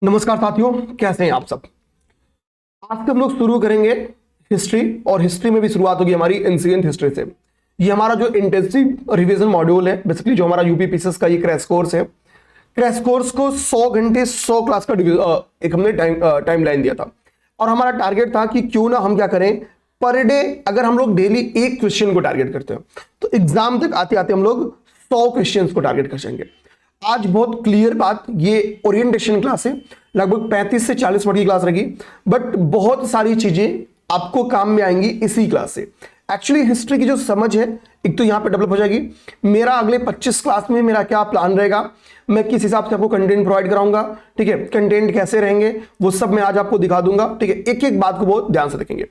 नमस्कार साथियों, कैसे हैं आप सब। आज से हम लोग शुरू करेंगे हिस्ट्री, और हिस्ट्री में भी शुरुआत होगी हमारी एंशिएंट हिस्ट्री से। ये हमारा जो इंटेंसिव रिवीजन मॉड्यूल है, बेसिकली जो हमारा यूपीपीसीएस का ये क्रैश कोर्स है। क्रैश कोर्स को 100 घंटे 100 क्लास का एक हमने टाइम लाइन दिया था, और हमारा टारगेट था कि क्यों ना हम क्या करें, पर डे अगर हम लोग डेली एक क्वेश्चन को टारगेट करते हैं तो एग्जाम तक आते आते हम लोग 100 क्वेश्चन को टारगेट कर सकेंगे। आज बहुत क्लियर बात, ये ओरिएंटेशन क्लास है, लगभग 35 से 40 मिनट की क्लास रहेगी, बट बहुत सारी चीजें आपको काम में आएंगी इसी क्लास से। एक्चुअली हिस्ट्री की जो समझ है एक तो यहां पे डेवलप हो जाएगी। मेरा अगले 25 क्लास में मेरा क्या प्लान रहेगा, मैं किस हिसाब से आपको कंटेंट प्रोवाइड कराऊंगा, ठीक है, कंटेंट कैसे रहेंगे वो सब मैं आज आपको दिखा दूंगा, ठीक है। एक एक बात को बहुत ध्यान से देखेंगे।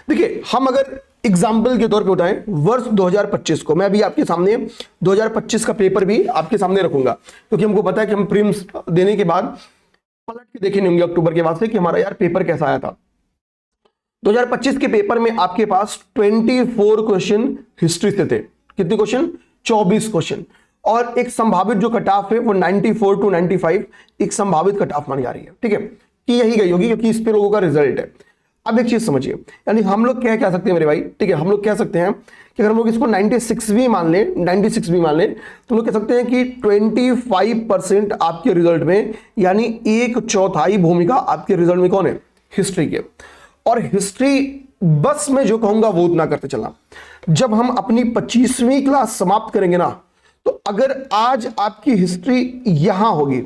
देखिए, हम अगर एग्जाम्पल के तौर पे उठाएं वर्ष 2025 को, मैं अभी आपके सामने 2025 का पेपर भी आपके सामने रखूंगा, क्योंकि हमको पता है कि हम प्रीलिम्स देने के बाद पलट के देखे नहीं होंगे अक्टूबर के बाद से कि हमारा यार पेपर कैसा आया था। 2025 के पेपर में आपके पास 24 क्वेश्चन हिस्ट्री से थे। कितने क्वेश्चन? 24 क्वेश्चन, और एक संभावित जो कट ऑफ है वो 94 टू 95 एक संभावित कट ऑफ मानी जा रही है, ठीक है, कि यही गई होगी क्योंकि इस पे लोगों का रिजल्ट है। अब एक चीज समझिए, यानी हम लोग क्या कह सकते हैं मेरे भाई, ठीक है, हम लोग कह सकते हैं कि अगर हम लोग इसको 96 भी मान लें, 96 भी मान लें, तो हम लोग कह सकते हैं कि 25% आपके रिजल्ट में, यानी 1/4 भूमिका आपके रिजल्ट में कौन है? हिस्ट्री के। और हिस्ट्री बस मैं जो कहूंगा वो उतना करते चलना। जब हम अपनी 25वीं क्लास समाप्त करेंगे ना, तो अगर आज आपकी हिस्ट्री यहां होगी,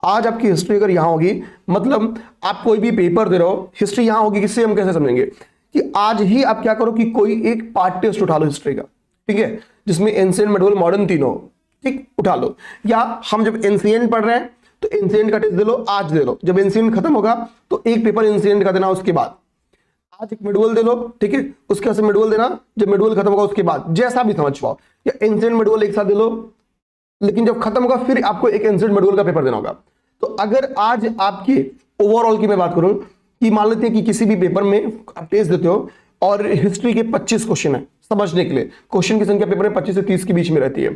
आज आपकी हिस्ट्री अगर यहां होगी, मतलब आप कोई भी पेपर दे रहे हो, हिस्ट्री यहां होगी, किससे हम कैसे समझेंगे कि आज ही आप क्या करो कि कोई एक पार्ट टेस्ट उठा लो हिस्ट्री का, ठीक है, जिसमें एंशिएंट, मिडिवल, मॉडर्न तीनों, ठीक, उठा लो। या हम जब एंशिएंट पढ़ रहे हैं तो एंशिएंट का टेस्ट दे लो, आज दे लो। जब एंशिएंट खत्म होगा तो एक पेपर एंशिएंट का देना, उसके बाद आज एक मिडवल दे लो, ठीक है, उसके बाद मिडवल देना, जब मिडवल खत्म होगा उसके बाद, जैसा भी समझ पाओ, या एंशिएंट मिडवल एक साथ दे लो, लेकिन जब खत्म होगा फिर आपको एक एंशिएंट मिडवल का पेपर देना होगा। तो अगर आज आपके ओवरऑल की मैं बात करूं कि मान लेते हैं कि किसी भी पेपर में आप टेस्ट देते हो और हिस्ट्री के 25 क्वेश्चन है समझने के लिए, क्वेश्चन की संख्या पेपर में 25 से 30 के बीच में रहती है,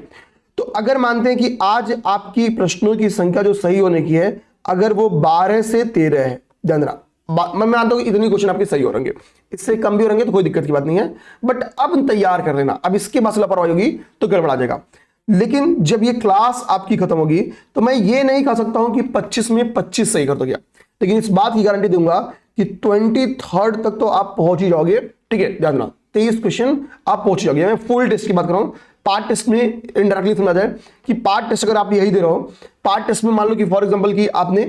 तो अगर मानते हैं कि आज आपकी प्रश्नों की संख्या जो सही होने की है अगर वो 12 से 13 है, ध्यान रहा, मैं मानता हूं कि इतनी क्वेश्चन आपके सही हो रहेंगे, इससे कम भी हो रहेंगे तो कोई दिक्कत की बात नहीं है, बट अब तैयार कर लेना, अब इसके बाद लापरवाही होगी तो गड़बड़ा जाएगा। लेकिन जब ये क्लास आपकी खत्म होगी तो मैं ये नहीं कह सकता हूं कि 25 में 25 सही कर दो गया, लेकिन इस बात की गारंटी दूंगा कि 23 तक तो आप पहुंच ही जाओगे, ठीक है। ध्यान रखना, 23 क्वेश्चन आप पहुंच जाओगे। मैं फुल टेस्ट की बात कर रहा हूं, पार्ट टेस्ट में इनडायरेक्टली समझा जाए कि पार्ट टेस्ट अगर आप यही दे रहे हो, पार्ट टेस्ट में मान लो कि फॉर एग्जांपल कि आपने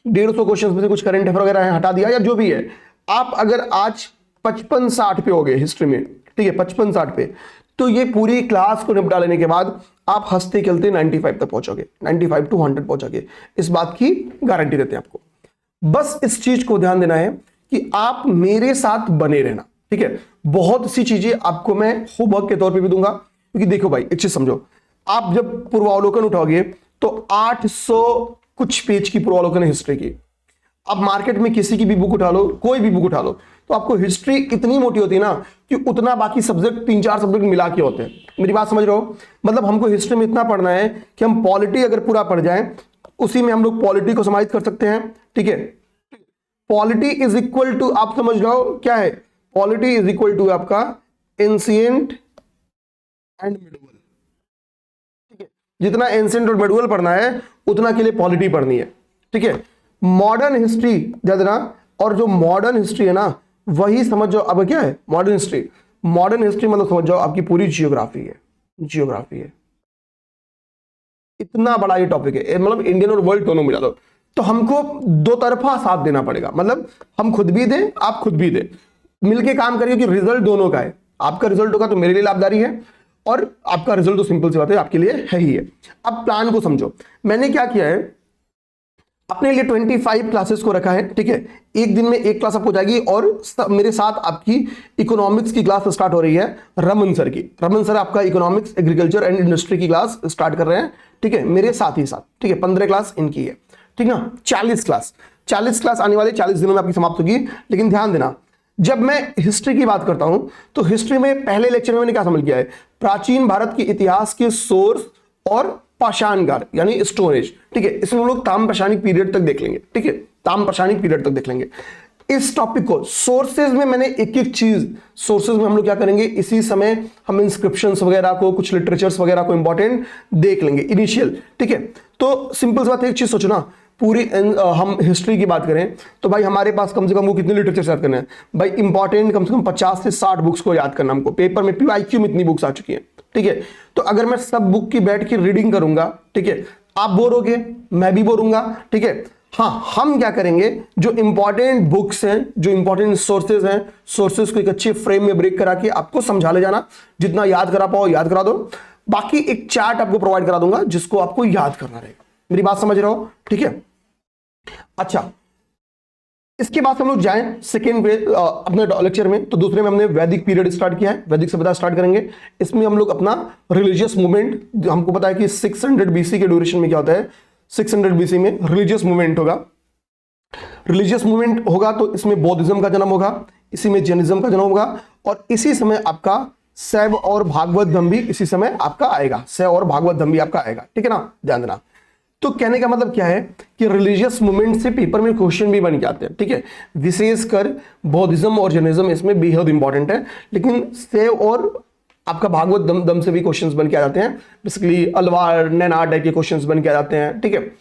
150 क्वेश्चन में से कुछ करंट अफेयर वगैरह हटा दिया या जो भी है, आप अगर आज 55-60 पे हो गए हिस्ट्री में, ठीक है, 55-60 पे, तो ये पूरी क्लास को निपटा लेने के बाद आप हंसते खेलते 95 तक पहुंचोगे, 95 टू 100 पहुंचोगे, इस बात की गारंटी देते हैं आपको। बस इस चीज को ध्यान देना है कि आप मेरे साथ बने रहना, ठीक है। बहुत सी चीजें आपको मैं होमवर्क के तौर पे भी दूंगा, क्योंकि देखो भाई एक चीज समझो, आप जब पूर्वावलोकन उठाओगे तो 800 कुछ पेज की पूर्वावलोकन है हिस्ट्री की। अब मार्केट में किसी की भी बुक उठा लो, कोई भी बुक उठा लो, तो आपको हिस्ट्री इतनी मोटी होती है ना कि उतना बाकी सब्जेक्ट 3-4 सब्जेक्ट मिला के होते हैं। मेरी बात समझ रहे हो? मतलब हमको हिस्ट्री में इतना पढ़ना है कि हम पॉलिटी अगर पूरा पढ़ जाएं, उसी में हम लोग पॉलिटी को समाहित कर सकते हैं, ठीक है। पॉलिटी इज इक्वल टू, आप समझ लो क्या है, पॉलिटी इज इक्वल टू आपका एंशिएंट एंड मिडिवल, ठीक है। जितना एंशिएंट और मिडिवल पढ़ना है उतना के लिए पॉलिटी पढ़नी है, ठीक है। मॉडर्न हिस्ट्री देना, और जो मॉडर्न हिस्ट्री है ना वही समझ जाओ अब क्या है मॉडर्न हिस्ट्री। मॉडर्न हिस्ट्री मतलब समझ जाओ आपकी पूरी जियोग्राफी है, जियोग्राफी है, इतना बड़ा ये टॉपिक है, मतलब इंडियन और वर्ल्ड दोनों मिला दो, तो हमको दो तरफा साथ देना पड़ेगा, मतलब हम खुद भी दें आप खुद भी दें, मिलके काम करिए कि रिजल्ट दोनों का है। आपका रिजल्ट होगा तो मेरे लिए लाभदारी है, और आपका रिजल्ट तो सिंपल सी बात है आपके लिए है ही है। अब प्लान को समझो, मैंने क्या किया है, अपने लिए 25 क्लासेस को रखा है, ठीक है। एक दिन में एक क्लास आपको जाएगी, और मेरे साथ आपकी इकोनॉमिक्स की क्लास स्टार्ट हो रही है रमन सर की। रमन सर आपका इकोनॉमिक्स, एग्रीकल्चर एंड इंडस्ट्री की क्लास स्टार्ट कर रहे हैं, ठीक है, मेरे साथ ही साथ, ठीक है। 15 क्लास इनकी है, ठीक ना। 40 क्लास आने वाले 40 दिनों में आपकी समाप्त होगी। लेकिन ध्यान देना, जब मैं हिस्ट्री की बात करता हूं तो हिस्ट्री में पहले लेक्चर में मैंने क्या समझ किया है, प्राचीन भारत के इतिहास के सोर्स और पाषाण काल यानी स्टोन एज, ठीक है। इसमें हम लोग ताम्रपाषाणिक पीरियड तक देख लेंगे, ठीक है, ताम्रपाषाणिक पीरियड तक देख लेंगे। इस टॉपिक को सोर्सेज में मैंने एक एक चीज, सोर्सेज में हम लोग क्या करेंगे, इसी समय हम इंस्क्रिप्शंस वगैरह को, कुछ लिटरेचर्स वगैरह को इंपॉर्टेंट देख लेंगे इनिशियल, ठीक है। तो सिंपल सी बात है, एक चीज सोचना, पूरी हम हिस्ट्री की बात करें तो भाई हमारे पास कम से कम वो कितने लिटरेचर याद करना है भाई, इंपॉर्टेंट कम से कम 50 से 60 बुक्स को याद करना हमको। पेपर में पीवाईक्यू में इतनी बुक्स आ चुकी हैं, ठीक है। तो अगर मैं सब बुक की बैठ के रीडिंग करूंगा, ठीक है, आप बोर होगे, मैं भी बोर होऊंगा, ठीक है। हाँ, हम क्या करेंगे, जो इंपॉर्टेंट बुक्स हैं, जो इंपॉर्टेंट सोर्सेज हैं, सोर्सेज को एक अच्छे फ्रेम में ब्रेक करा के आपको समझा ले जाना, जितना याद करा पाओ याद करा दो। बाकी एक चार्ट आपको प्रोवाइड करा दूंगा जिसको आपको याद करना रहेगा। मेरी बात समझ रहे हो, ठीक है। अच्छा, इसके बाद हम लोग जाएं सेकेंड अपने लेक्चर में, तो दूसरे में हमने वैदिक पीरियड स्टार्ट किया है, वैदिक सभ्यता स्टार्ट करेंगे। इसमें हम लोग अपना रिलीजियस मूवमेंट, हमको पता है कि 600 बीसी के ड्यूरेशन में क्या होता है, 600 बीसी में रिलीजियस मूवमेंट होगा। रिलीजियस मूवमेंट होगा तो इसमें बौद्धिज्म का जन्म होगा, इसी में जैनिज्म का जन्म होगा, और इसी समय आपका शैव और भागवत धर्म भी इसी समय आपका आएगा, शैव और भागवत धर्म भी आपका आएगा, ठीक है ना, ध्यान देना। तो कहने का मतलब क्या है कि रिलीजियस मूवमेंट से पेपर में क्वेश्चन भी बन जाते हैं, ठीक है। विशेषकर बौद्धिज्म और जैनिज्म इसमें बेहद इंपॉर्टेंट है, लेकिन शैव और आपका भागवत दम से भी क्वेश्चंस बन के आ जाते हैं। बेसिकली अलवार नैना टाइप के क्वेश्चंस बन के आ जाते हैं, ठीक है।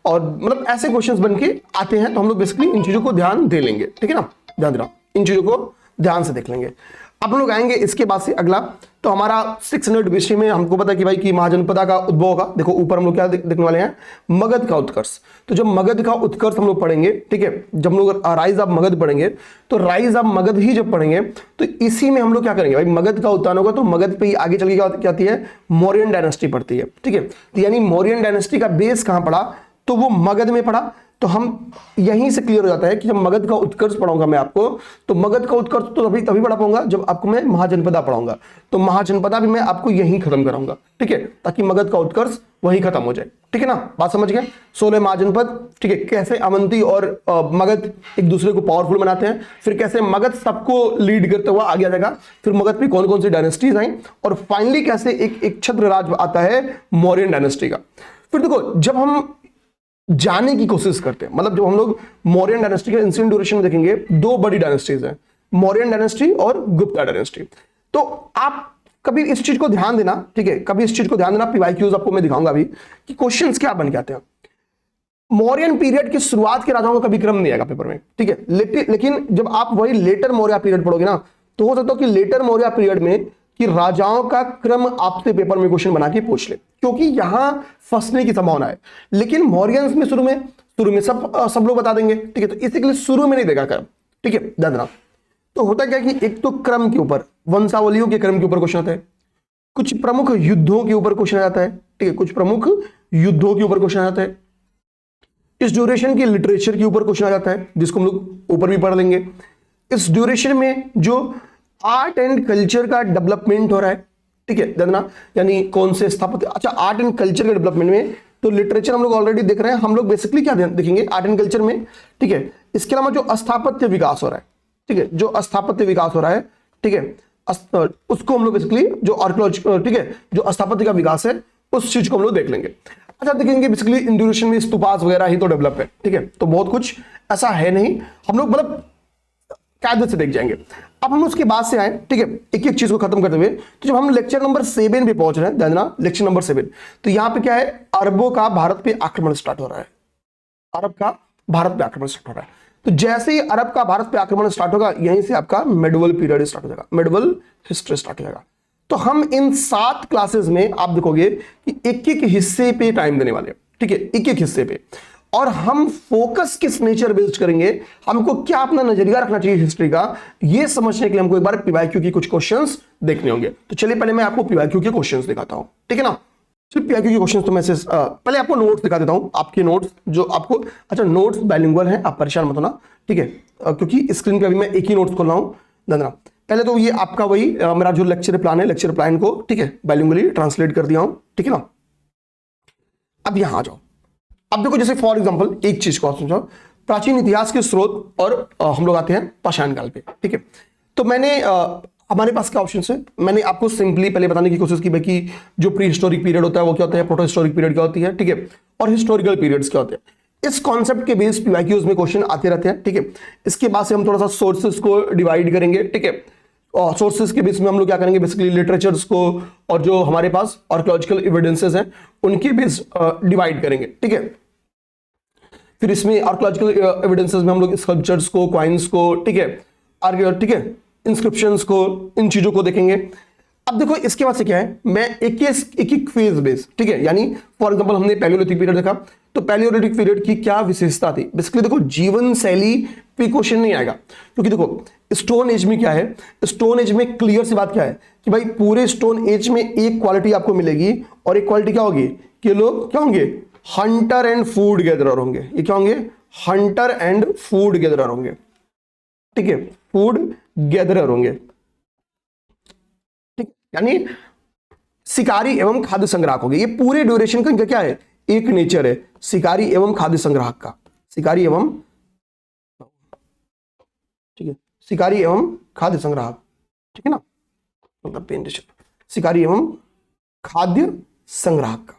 और मतलब ऐसे क्वेश्चंस बन के आते हैं, तो हम लोग बेसिकली इन चीजों को ध्यान दे लेंगे, ठीक है ना, ध्यान देना, इन चीजों को ध्यान से देख लेंगे। अब हम लोग आएंगे इसके बाद से अगला, तो हमारा 600 बीसी में हमको पता कि भाई कि महाजनपदा का उद्भव होगा। देखो ऊपर हम लोग क्या देखने वाले हैं, मगध का उत्कर्ष। तो जब मगध का उत्कर्ष हम लोग पढ़ेंगे, ठीक है, जब हम लोग राइज ऑफ मगध पढ़ेंगे, तो राइज ऑफ मगध ही जब पढ़ेंगे तो इसी में हम लोग क्या करेंगे भाई, मगध का उत्थान होगा तो मगध पे ही आगे चल के क्या आती है, मौर्यन डायनेस्टी पढ़ती है, ठीक है। तो यानी मौर्यन डायनेस्टी का बेस कहां पड़ा, तो वो मगध में पड़ा। तो हम यहीं से क्लियर हो जाता है कि जब मगध का उत्कर्ष पढ़ाऊंगा मैं आपको, तो मगध का उत्कर्ष तो तभी पढ़ा पाऊंगा जब आपको मैं महाजनपदा पढ़ाऊंगा। तो महाजनपदा भी मैं आपको यहीं खत्म कराऊंगा, ठीक है, ताकि मगध का उत्कर्ष वहीं खत्म हो जाए, ठीक है ना, बात समझ गए। 16 महाजनपद, ठीक है, कैसे अवंती और मगध एक दूसरे को पावरफुल बनाते हैं, फिर कैसे मगध सबको लीड करते हुआ आगे आ जाएगा, फिर मगध पे कौन कौन सी डायनेस्टीज आई, और फाइनली कैसे एक छत्र राज आता है मौर्यन डायनेस्टी का। फिर देखो, जब हम जाने की कोशिश करते हैं, मतलब जब हम लोग मौर्यन डायनेस्टी के इंसिडेंट ड्यूरेशन में देखेंगे, दो बड़ी डायनेस्टीज हैं, मौर्यन डायनेस्टी और गुप्ता डायनेस्टी। तो आप कभी इस चीज को ध्यान देना, ठीक है, कभी इस चीज को ध्यान देना, पीवाईक्यूज आपको मैं दिखाऊंगा अभी कि क्वेश्चंस क्या बन के आते हैं। मौर्यन पीरियड की शुरुआत के राजाओं का कभी क्रम नहीं आएगा पेपर में, ठीक है, लेकिन जब आप वही लेटर मौर्य पीरियड पढ़ोगे ना, तो हो सकता है कि लेटर मौर्य पीरियड में कि राजाओं का क्रम आपसे पेपर में क्वेश्चन बना के पूछ ले, क्योंकि यहां फंसने की संभावना है। लेकिन मौर्यंस में शुरू में सब लोग बता देंगे, ठीक है, तो इसी के लिए शुरू में नहीं देगा क्रम, ठीक है, ध्यान देना। तो होता क्या कि एक तो क्रम के ऊपर, वंशावलियों के क्रम के ऊपर क्वेश्चन आता है, कुछ प्रमुख युद्धों के ऊपर क्वेश्चन आ जाता है, ठीक है, कुछ प्रमुख युद्धों के ऊपर क्वेश्चन आ जाता है, इस ड्यूरेशन के लिटरेचर के ऊपर क्वेश्चन आ जाता है, जिसको हम लोग ऊपर भी पढ़ लेंगे। इस ड्यूरेशन में जो आर्ट एंड कल्चर का डेवलपमेंट हो रहा है, ठीक है, देखना, यानी कौन से स्थापत्य, अच्छा आर्ट एंड कल्चर के डेवलपमेंट में तो लिटरेचर हम लोग ऑलरेडी देख रहे हैं, हम लोग बेसिकली क्या देखेंगे आर्ट एंड कल्चर में, ठीक है। इसके अलावा जो स्थापत्य विकास हो रहा है, ठीक है, जो स्थापत्य विकास हो रहा है, ठीक है, उसको हम लोग बेसिकली जो आर्कियोलॉजी, ठीक है, जो स्थापत्य का विकास है उस चीज को हम लोग देख लेंगे। अच्छा, देखेंगे बेसिकली इन ड्यूरेशन में स्तूपास वगैरह ही तो डेवलप है, ठीक है, तो बहुत कुछ ऐसा है नहीं, हम लोग मतलब कायदे से देख जाएंगे। अब हम उसके बाद से आए, ठीक है, एक एक चीज को खत्म करते हुए, तो जब हम लेक्चर नंबर 7 पे पहुंच रहे हैं, ध्यान देना, लेक्चर नंबर 7, तो यहां पे क्या है, अरबों का भारत पे आक्रमण स्टार्ट हो रहा है, अरब का भारत पे आक्रमण स्टार्ट हो रहा है। तो जैसे ही अरब का भारत पे आक्रमण स्टार्ट होगा, यहीं से आपका मेडिवल पीरियड स्टार्ट हो जाएगा, मेडिवल हिस्ट्री स्टार्ट हो जाएगा। तो हम इन 7 क्लासेस में आप देखोगे कि एक एक हिस्से पे टाइम देने वाले, ठीक है, एक एक हिस्से पे, और हम फोकस किस नेचर बेस्ड करेंगे, हमको क्या अपना नजरिया रखना चाहिए हिस्ट्री का, यह समझने के लिए हमको एक बार पीवाईक्यू की कुछ क्वेश्चंस देखने होंगे। तो चलिए पहले मैं आपको पीवाईक्यू के क्वेश्चंस दिखाता हूं, ठीक है ना। सिर्फ पीवाईक्यू के क्वेश्चंस तो मैं पहले आपको नोट्स दिखा देता हूं, आपके नोट्स जो आपको, अच्छा नोट्स बाइलिंगुअल हैं, आप परेशान मत होना, ठीक है, क्योंकि स्क्रीन पे अभी मैं एक ही नोट्स खोल रहा हूं, देखना। पहले तो ये आपका वही मेरा जो लेक्चर प्लान है, लेक्चर प्लान को, ठीक है, बाइलिंगुअली ट्रांसलेट कर दिया हूं, ठीक है ना। अब यहां आ जाओ, अब देखो, जैसे फॉर एग्जांपल एक चीज को आप समझाओ, प्राचीन इतिहास के स्रोत, और हम लोग आते हैं पाषाण काल पे, ठीक है। तो मैंने हमारे पास क्या ऑप्शन है, मैंने आपको सिंपली पहले बताने की कोशिश की भाई कि जो प्री हिस्टोरिक पीरियड होता है वो क्या होता है, प्रोटो हिस्टोरिक पीरियड क्या होती है, ठीक है, और हिस्टोरिकल पीरियड्स क्या होते हैं। इस कॉन्सेप्ट के बेस पीवाईक्यूज में क्वेश्चन आते रहते हैं, ठीक है। इसके बाद से हम थोड़ा सा सोर्सेस को डिवाइड करेंगे, ठीक है, और सोर्सेस के बेस में हम लोग क्या करेंगे, बेसिकली लिटरेचर्स को और जो हमारे पास आर्कियोलॉजिकल एविडेंसेस हैं उनके बेस डिवाइड करेंगे, ठीक है। फिर इसमें आर्कियोलॉजिकल एविडेंसेस में हम लोग स्कल्पचर्स को, क्वाइंस को, ठीक है, ठीक है, इंस्क्रिप्शंस को, इन चीजों को देखेंगे। अब देखो इसके बाद से क्या है, मैं एक फेज बेस, ठीक है, यानी फॉर एग्जांपल हमने पैलियोलिथिक पीरियड देखा, तो पैलियोलिथिक पीरियड की क्या विशेषता थी, बेसिकली देखो जीवन शैली पे क्वेश्चन नहीं आएगा, क्योंकि देखो स्टोन एज में क्या है, स्टोन एज में क्लियर सी बात क्या है कि भाई पूरे स्टोन एज में एक क्वालिटी आपको मिलेगी, और एक क्वालिटी क्या होगी कि लोग क्या होंगे, हंटर एंड फूड गैदरर होंगे। ये क्या होंगे, हंटर एंड फूड गैदरर होंगे, ठीक है, फूड गैदरर होंगे, ठीक, यानी शिकारी एवं खाद्य संग्राहक होंगे। ये पूरे ड्यूरेशन का इनका क्या है, एक नेचर है, शिकारी एवं खाद्य संग्राहक का, शिकारी एवं, ठीक है, शिकारी एवं खाद्य संग्राहक, ठीक है ना, मतलब शिकारी एवं खाद्य संग्राहक का,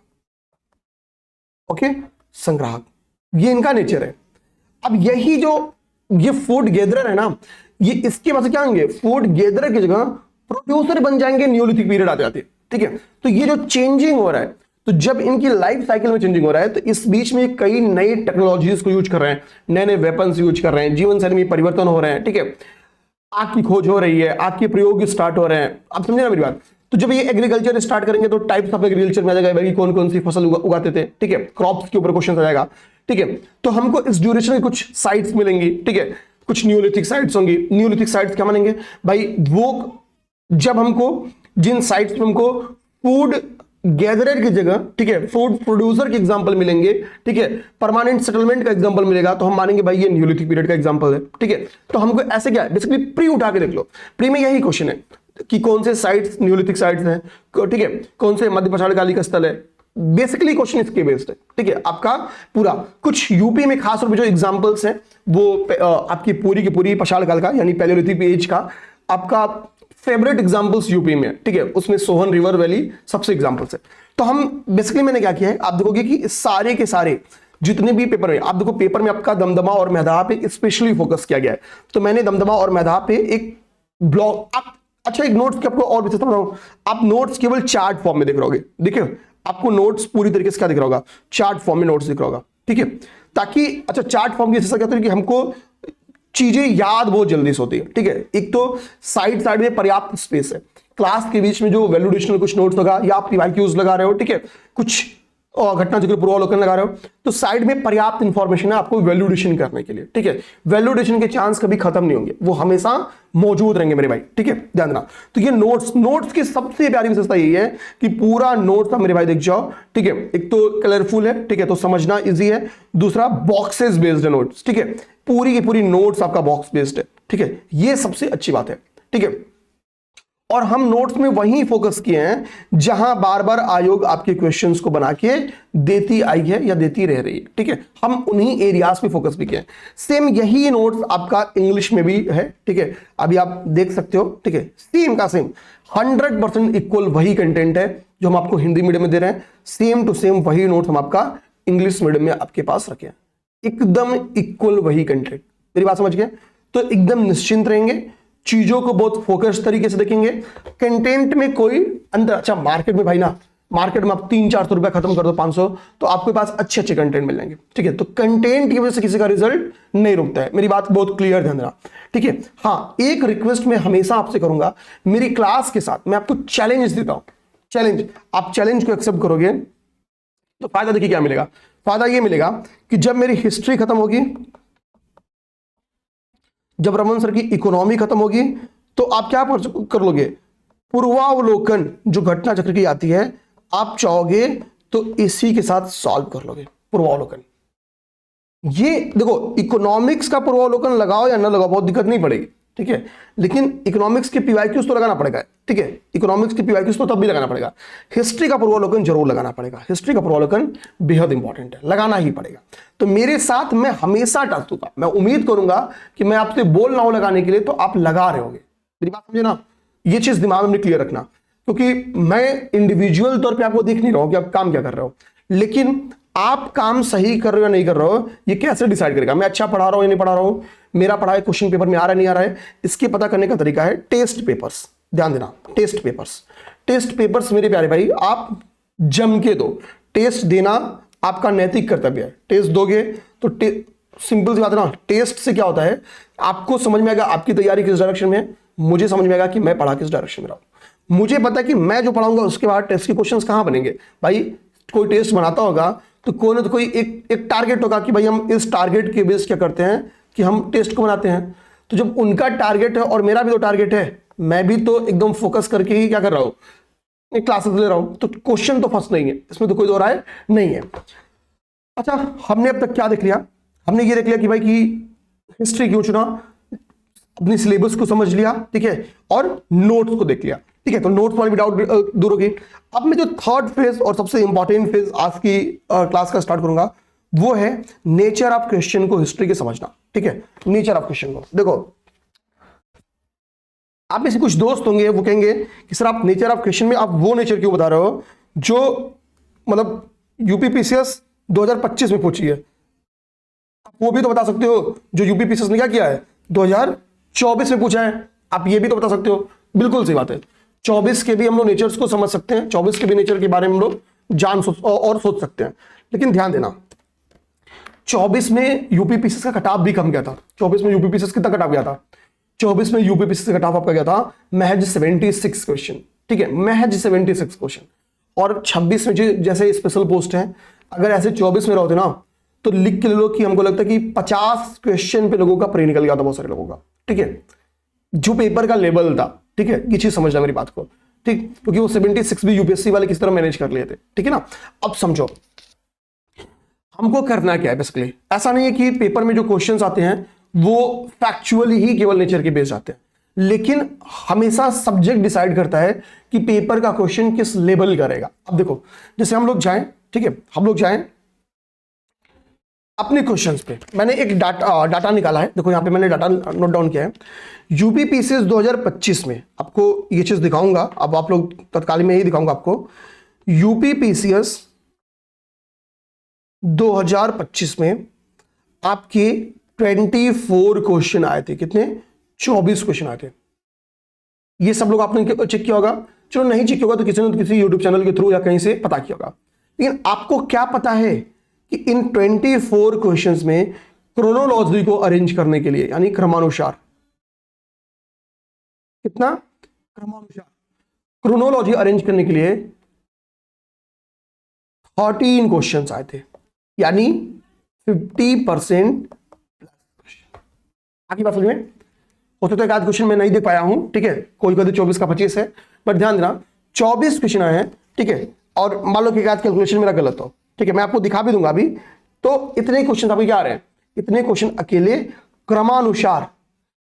ओके, संग्राहक, ये इनका नेचर है। अब यही जो ये फूड गैदरर है ना, ये इसके बाद क्या होंगे, फूड गैदरर की जगह प्रोड्यूसर बन जाएंगे न्यूलिथिक पीरियड आते आते, ठीक है। तो ये जो चेंजिंग हो रहा है, तो जब इनकी लाइफ साइकिल में चेंजिंग हो रहा है, तो इस बीच में कई नई टेक्नोलॉजीज को यूज कर रहे हैं, नए नए वेपन्स यूज कर रहे हैं, जीवन शैली में परिवर्तन हो रहे हैं, ठीक है, आग की खोज हो रही है, आग के प्रयोग स्टार्ट हो रहे हैं। आप समझे ना मेरी बात। तो जब ये एग्रीकल्चर स्टार्ट करेंगे तो टाइप्स ऑफ एग्रीकल्चर में आ जाएगा भाई कौन कौन सी फसल उगाते थे, ठीक है, क्रॉप्स के ऊपर क्वेश्चन आ जाएगा, ठीक है। तो हमको इस ड्यूरेशन में कुछ साइट्स मिलेंगी, ठीक है, कुछ न्यूलिथिक साइट्स होंगी। न्यूलिथिक साइट्स क्या मानेंगे भाई, वो जब हमको जिन साइट्स में हमको फूड गैदरर की जगह, ठीक है, फूड प्रोड्यूसर के एग्जांपल मिलेंगे, ठीक है, परमानेंट सेटलमेंट का एग्जांपल मिलेगा, तो हम मानेंगे भाई ये न्यूलिथिक पीरियड का एग्जांपल है, ठीक है। तो हमको ऐसे क्या है, बेसिकली प्री उठा के देख लो, प्री में यही क्वेश्चन है कि कौन से साइट्स न्यूलिथिक साइट्स हैं, ठीक है, कौन से मध्य पाषाणकालीन स्थल है, बेसिकली क्वेश्चन इसके बेस्ड है, ठीक है। आपका पूरा कुछ यूपी में खास रूप में जो एग्जांपल्स हैं वो आपकी पूरी की पूरी पाषाण काल का यानी पैलियोलिथिक एज का आपका फेवरेट एग्जांपल्स यूपी में, ठीक है, उसमें सोहन रिवर वैली सबसे एग्जांपल्स है। तो हम बेसिकली मैंने क्या किया है, आप देखोगे कि सारे के सारे जितने भी पेपर में, आप देखो पेपर में आपका दमदमा और मैदाह पे स्पेशली फोकस किया गया है, तो मैंने दमदमा और मैदाह पे एक ब्लॉग, आप अच्छा एक नोट्स की आपको और विशेषता बताऊं, आप नोट्स केवल चार्ट फॉर्म में देख रहोगे, देखिए आपको नोट्स पूरी तरीके से क्या दिख रहा होगा, चार्ट फॉर्म में नोट्स दिख रहा होगा, ठीक है, ताकि अच्छा चार्ट फॉर्म की विशेषता क्या होती है कि हमको चीजें याद बहुत जल्दी से होती है, ठीक है। एक तो साइड साइड में पर्याप्त स्पेस है, क्लास के बीच में जो वैल्यूडेशनल कुछ नोट्स होगा या आप पीवाईक्यूज लगा रहे हो, ठीक है, कुछ घटना चक्र पूर्वावलोकन लगा रहे हो, तो साइड में पर्याप्त इंफॉर्मेशन है आपको वैल्यूडेशन करने के लिए, ठीक है। वैल्यूडेशन के चांस कभी खत्म नहीं होंगे, वो हमेशा मौजूद रहेंगे मेरे भाई, ठीक है, ध्यान देना। तो ये नोट्स की सबसे प्यारी विशेषता यही है कि पूरा नोट्स आप मेरे भाई देख जाओ, ठीक है। एक तो कलरफुल है, ठीक है, तो समझना इजी है, दूसरा बॉक्सेस बेस्ड है नोट्स, ठीक है, पूरी की पूरी नोट्स आपका बॉक्स बेस्ड है, ठीक है, ये सबसे अच्छी बात है, ठीक है। और हम नोट्स में वहीं फोकस किए हैं जहां बार बार आयोग आपके क्वेश्चंस को बना के देती आई है या देती रह रही है, ठीक है, हम उन्हीं एरियाज पे फोकस भी किए हैं। सेम यही नोट्स आपका इंग्लिश में भी है, ठीक है, अभी आप देख सकते हो, ठीक है, सेम का सेम 100% इक्वल वही कंटेंट है जो हम आपको हिंदी मीडियम में दे रहे हैं, सेम टू सेम वही नोट्स हम आपका इंग्लिश मीडियम में आपके पास रखे हैं, एकदम इक्वल वही कंटेंट। मेरी बात समझ गए, तो एकदम निश्चिंत रहेंगे, चीजों को बहुत फोकस तरीके से देखेंगे, कंटेंट में कोई अंदर, अच्छा मार्केट में भाई ना, मार्केट में आप 300-400 रुपया खत्म कर दो 500, तो आपके पास अच्छे अच्छे कंटेंट मिल जाएंगे, ठीक है। तो कंटेंट की वजह से किसी का रिजल्ट नहीं रुकता है, मेरी बात बहुत क्लियर ध्यान देना, ठीक है। हाँ, एक रिक्वेस्ट मैं हमेशा आपसे करूंगा, मेरी क्लास के साथ मैं आपको चैलेंज देता हूं, चैलेंज, आप चैलेंज को एक्सेप्ट करोगे तो फायदा देखिए क्या मिलेगा। फायदा ये मिलेगा कि जब मेरी हिस्ट्री खत्म होगी, जब रमन सर की इकोनॉमी खत्म होगी, तो आप क्या कर लोगे, पूर्वावलोकन जो घटना चक्र की आती है, आप चाहोगे तो इसी के साथ सॉल्व कर लोगे पूर्वावलोकन। ये देखो, इकोनॉमिक्स का पूर्वावलोकन लगाओ या ना लगाओ बहुत दिक्कत नहीं पड़ेगी, ठीक है, लेकिन इकोनॉमिक्स के पीवाईक्यूज तो लगाना पड़ेगा, ठीक है, इकोनॉमिक्स के पीवाईक्यूज तो तब भी लगाना पड़ेगा। हिस्ट्री का पूर्वावलोकन जरूर लगाना पड़ेगा, हिस्ट्री का पूर्वावलोकन बेहद इंपॉर्टेंट है, लगाना ही पड़ेगा। तो मेरे साथ मैं हमेशा टच दूंगा, मैं उम्मीद करूंगा कि मैं आपसे बोल ना हो लगाने के लिए, तो आप लगा रहे होगे, मेरी बात समझे ना। ये चीज दिमाग में क्लियर रखना, क्योंकि मैं इंडिविजुअल तौर पे आपको देख नहीं रहा हूं कि आप काम क्या कर रहे हो, लेकिन आप काम सही कर रहे हो या नहीं कर रहे हो ये कैसे डिसाइड करेगा मैं अच्छा पढ़ा रहा हूं या नहीं पढ़ा रहा हूं, मेरा पढ़ाई क्वेश्चन पेपर में आ रहा है नहीं आ रहा है। इसके पता करने का तरीका है टेस्ट पेपर्स। ध्यान देना, टेस्ट पेपर्स। टेस्ट पेपर्स मेरे प्यारे भाई आप जम के दो। टेस्ट देना आपका नैतिक कर्तव्य है। टेस्ट दोगे तो सिंपल सी बात है ना, टेस्ट से क्या होता है आपको समझ में आएगा आपकी तैयारी किस डायरेक्शन में है, मुझे समझ में आएगा कि मैं पढ़ा किस डायरेक्शन में रहा हूं। मुझे पता है कि मैं जो पढ़ाऊंगा उसके बाद टेस्ट के क्वेश्चंस कहां बनेंगे। भाई कोई टेस्ट बनाता होगा तो कोई ना तो कोई एक टारगेट होगा कि भाई हम इस टारगेट के बेस क्या करते हैं कि हम टेस्ट को बनाते हैं। तो जब उनका टारगेट है और मेरा भी तो टारगेट है, मैं भी तो एकदम फोकस करके ही क्या कर रहा हूं, क्लासेस ले रहा हूं, तो क्वेश्चन तो फर्स्ट नहीं है, इसमें तो कोई दो राय नहीं है। अच्छा, हमने अब तक क्या देख लिया, हमने ये देख लिया कि भाई कि हिस्ट्री क्यों चुना, अपनी सिलेबस को समझ लिया, ठीक है, और नोट्स को देख लिया, ठीक है। तो नोट्स वाली भी डाउट दूर होगी। अब मैं जो थर्ड फेज और सबसे इंपॉर्टेंट फेज आज की क्लास का स्टार्ट करूंगा वो है नेचर ऑफ क्वेश्चन को हिस्ट्री के समझना, ठीक है। नेचर ऑफ क्वेश्चन को देखो, आप में से कुछ दोस्त होंगे वो कहेंगे कि सर आप नेचर ऑफ क्वेश्चन में आप वो नेचर क्यों बता रहे हो जो मतलब यूपीपीसीएस 2025 में पूछी है। वो भी तो बता सकते हो जो यूपीपीसीएस ने क्या किया है 2024 में पूछा है, आप ये भी तो बता सकते हो। बिल्कुल सही बात है, 24 के भी हम लोग नेचर्स को समझ सकते हैं, 24 के भी नेचर के बारे में हम लोग सोच सकते हैं। लेकिन ध्यान देना 24 में यूपीपीसीएस का कटाव भी कम गया था। 24 में यूपीपीसीएस कितना कटाव गया था, 24 में यूपीपीसीएस का कटाव आपका गया था महज 76 क्वेश्चन, ठीक है, महज 76 क्वेश्चन। और 26 में जैसे स्पेशल पोस्ट है, अगर ऐसे 24 में रहोगे ना तो लिख के ले लो कि हमको लगता है कि 50 क्वेश्चन पे लोगों का प्री निकल गया था, बहुत सारे लोगों का, ठीक है, जो पेपर का लेवल था, ठीक है। ये चीज समझना मेरी बात को, ठीक, क्योंकि वो 76 भी यूपीएससी वाले किस तरह मैनेज कर लिए थे, ठीक है ना। अब समझो हमको करना क्या है। बेसिकली ऐसा नहीं है कि पेपर में जो क्वेश्चंस आते हैं वो फैक्चुअली ही केवल नेचर के बेस्ड आते हैं, लेकिन हमेशा सब्जेक्ट डिसाइड करता है कि पेपर का क्वेश्चन किस लेवल का रहेगा। अब देखो जैसे हम लोग जाएं, ठीक है, हम लोग जाएं अपने क्वेश्चंस पे। मैंने एक डाटा निकाला है, देखो यहां पे मैंने डाटा नोट डाउन किया है। यूपीपीसीएस 2025 में आपको ये चीज दिखाऊंगा, अब आप लोग तत्काल में ही दिखाऊंगा आपको। यूपीपीसीएस 2025 में आपके 24 क्वेश्चन आए थे। कितने? 24 क्वेश्चन आए थे। ये सब लोग आपने चेक किया होगा, चलो नहीं चेक किया होगा तो किसी ने किसी यूट्यूब चैनल के थ्रू या कहीं से पता किया होगा। लेकिन आपको क्या पता है कि इन 24 क्वेश्चंस में क्रोनोलॉजी को अरेंज करने के लिए, यानी क्रमानुसार, कितना क्रमानुसार क्रोनोलॉजी अरेंज करने के लिए 13 क्वेश्चंस आए थे, यानी 50%। आगे बात समझ में होते तो एक आध क्वेश्चन मैं नहीं दे पाया हूं, ठीक है, कोई कोई 24 का 25 है, बट ध्यान देना 24 क्वेश्चन आए हैं, ठीक है। और मान लो कि एक आध कैलकुलेशन मेरा गलत हो, ठीक है, मैं आपको दिखा भी दूंगा अभी। तो इतने क्वेश्चन आपको क्या आ रहे हैं, इतने क्वेश्चन अकेले क्रमानुसार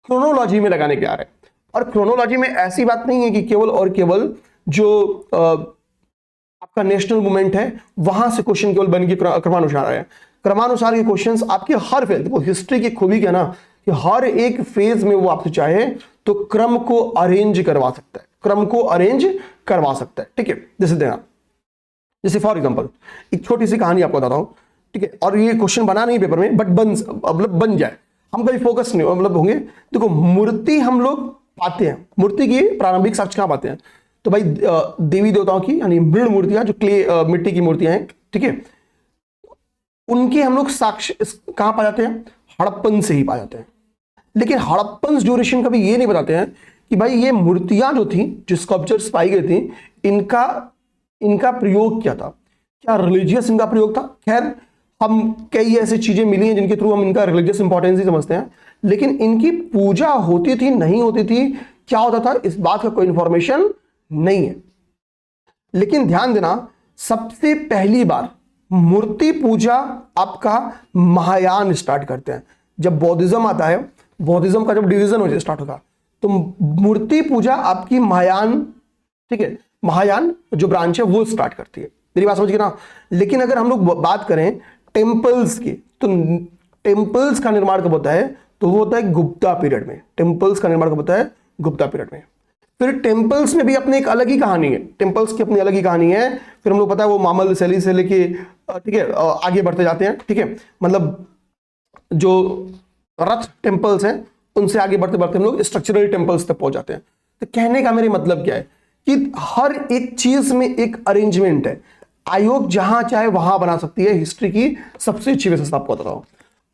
क्रोनोलॉजी में लगाने के आ रहे हैं। और क्रोनोलॉजी में ऐसी बात नहीं है कि केवल और केवल जो आपका नेशनल मूवमेंट है वहां से क्वेश्चन केवल बन के क्रमानुसार आए हैं। क्रमानुसार के क्वेश्चंस आपके हर फेज, देखो हिस्ट्री की खूबी क्या ना कि हर एक फेज में वो आपसे चाहे तो क्रम को अरेंज करवा सकता है, क्रम को अरेंज करवा सकता है, ठीक है। जैसे देना, जैसे फॉर एग्जांपल एक छोटी सी कहानी आपको बताता हूं, ठीक है, और ये क्वेश्चन बना नहीं पेपर में, बट बन जाए, हम कभी फोकस नहीं होंगे। देखो मूर्ति हम लोग पाते हैं, मूर्ति की प्रारंभिक साक्ष्य कहां पाते हैं, तो भाई देवी देवताओं की यानी मृण मूर्तियां जो क्ले मिट्टी की मूर्तियां हैं, ठीक है, उनके हम लोग साक्ष्य कहां पा जाते हैं, हड़प्पन से ही पा जाते हैं। लेकिन हड़प्पन ड्यूरेशन कभी ये नहीं बताते हैं कि भाई ये मूर्तियां जो थी, जो स्कल्पचर्स पाई गई थी, इनका प्रयोग क्या था, क्या रिलीजियस इनका प्रयोग था। खैर हम कई ऐसी चीजें मिली हैं जिनके थ्रू हम इनका रिलीजियस इंपॉर्टेंस ही समझते हैं, लेकिन इनकी पूजा होती थी नहीं होती थी, क्या होता था, इस बात का कोई इंफॉर्मेशन नहीं है। लेकिन ध्यान देना सबसे पहली बार मूर्ति पूजा आपका महायान स्टार्ट करते हैं। जब बौद्धिज्म आता है, बौद्धिज्म का जब डिवीजन हो स्टार्ट होगा तो मूर्ति पूजा आपकी महायान, ठीक है, महायान जो ब्रांच है वो स्टार्ट करती है। मेरी बात समझिए ना। लेकिन अगर हम लोग बात करें टेम्पल्स की, तो टेम्पल्स का निर्माण कब होता है, तो वो होता है गुप्ता पीरियड में। टेम्पल्स का निर्माण कब होता है, गुप्ता पीरियड में। फिर टेम्पल्स में भी अपने एक अलग ही कहानी है, टेम्पल्स की अपनी अलग ही कहानी है। फिर हम लोग पता है वो मामल शैली से लेके ठीक है आगे बढ़ते जाते हैं, ठीक है, मतलब जो रथ टेम्पल्स हैं उनसे आगे बढ़ते बढ़ते हम लोग स्ट्रक्चरल टेम्पल्स तक पहुंच जाते हैं। तो कहने का मेरे मतलब क्या है कि हर एक चीज में एक अरेंजमेंट है, आयोग जहां चाहे वहां बना सकती है। हिस्ट्री की सबसे अच्छी व्यवस्था आपको बता रहा हूं।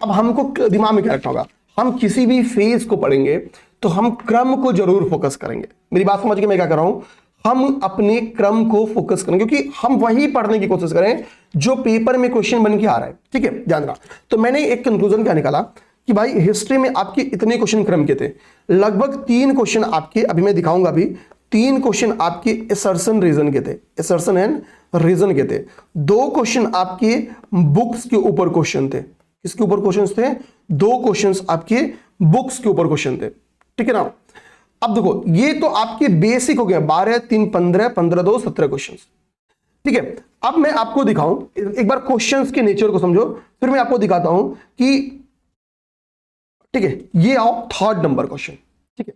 अब हमको दिमाग में क्या रखना होगा, हम किसी भी फेज को पढ़ेंगे तो हम क्रम को जरूर फोकस करेंगे। मेरी बात समझ के मैं क्या कर रहा हूं, हम अपने क्रम को फोकस करेंगे क्योंकि हम वही पढ़ने की कोशिश करें जो पेपर में क्वेश्चन बन के आ रहा है, ठीक है, ध्यान रखना। तो मैंने एक कंक्लूजन क्या निकाला कि भाई हिस्ट्री में आपके इतने क्वेश्चन क्रम के थे, लगभग 3 क्वेश्चन आपके, अभी मैं दिखाऊंगा भी, 3 क्वेश्चन आपके असर्शन रीजन के थे, असर्शन एंड रीजन के थे। 2 क्वेश्चन आपके बुक्स के ऊपर क्वेश्चन थे। किसके ऊपर क्वेश्चन थे? 2 क्वेश्चन आपके बुक्स के ऊपर क्वेश्चन थे, ठीक है ना। अब देखो ये तो आपके बेसिक हो गया, 12 3 15 15 2 17 क्वेश्चन, ठीक है। अब मैं आपको दिखाऊं, एक बार क्वेश्चंस के नेचर को समझो, फिर मैं आपको दिखाता हूं कि, ठीक है, ये आओ थर्ड नंबर क्वेश्चन, ठीक है।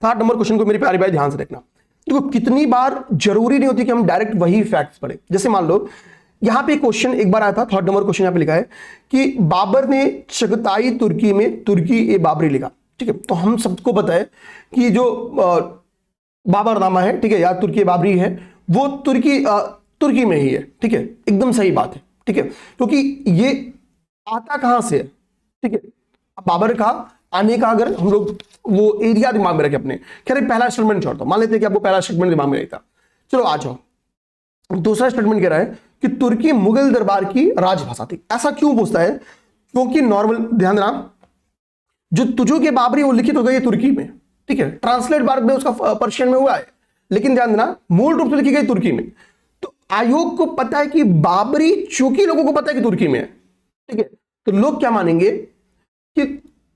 थर्ड नंबर क्वेश्चन को मेरे प्यारे भाई ध्यान से देखना। देखो कितनी बार जरूरी नहीं होती कि हम डायरेक्ट वही फैक्ट्स पढ़े। जैसे मान लो यहां पे क्वेश्चन एक बार आया था, थर्ड नंबर क्वेश्चन यहां पे लिखा है कि बाबर ने चगताई तुर्की में तुर्की ए बाबरी लिखा, ठीक है। तो हम सबको पता है कि जो बाबरनामा है, ठीक है, या तुर्की बाबरी है, वो तुर्की में ही है, ठीक है, एकदम सही बात है, ठीक है, क्योंकि ये आता कहां से है, ठीक है। बाबर का आने का अगर हम लोग वो एरिया दिमाग में रखे अपने, खैर पहला स्टेटमेंट छोड़ दो, मान लेते हैं कि आपको पहला स्टेटमेंट दिमाग में नहीं था, चलो आ जाओ। दूसरा स्टेटमेंट कह रहा है कि तुर्की मुगल दरबार की राजभाषा थी। ऐसा क्यों पूछता है? क्योंकि नॉर्मल, ध्यान देना, जो तुजू के बाबरी वो लिखित हो गई है तुर्की में, ठीक है, ट्रांसलेट बाद में उसका पर्शियन में हुआ है, लेकिन ध्यान देना मूल रूप से लिखी गई तुर्की में। तो आयोग को पता है कि बाबरी, चूंकि लोगों को पता है कि तुर्की में है, ठीक है, तो लोग क्या मानेंगे कि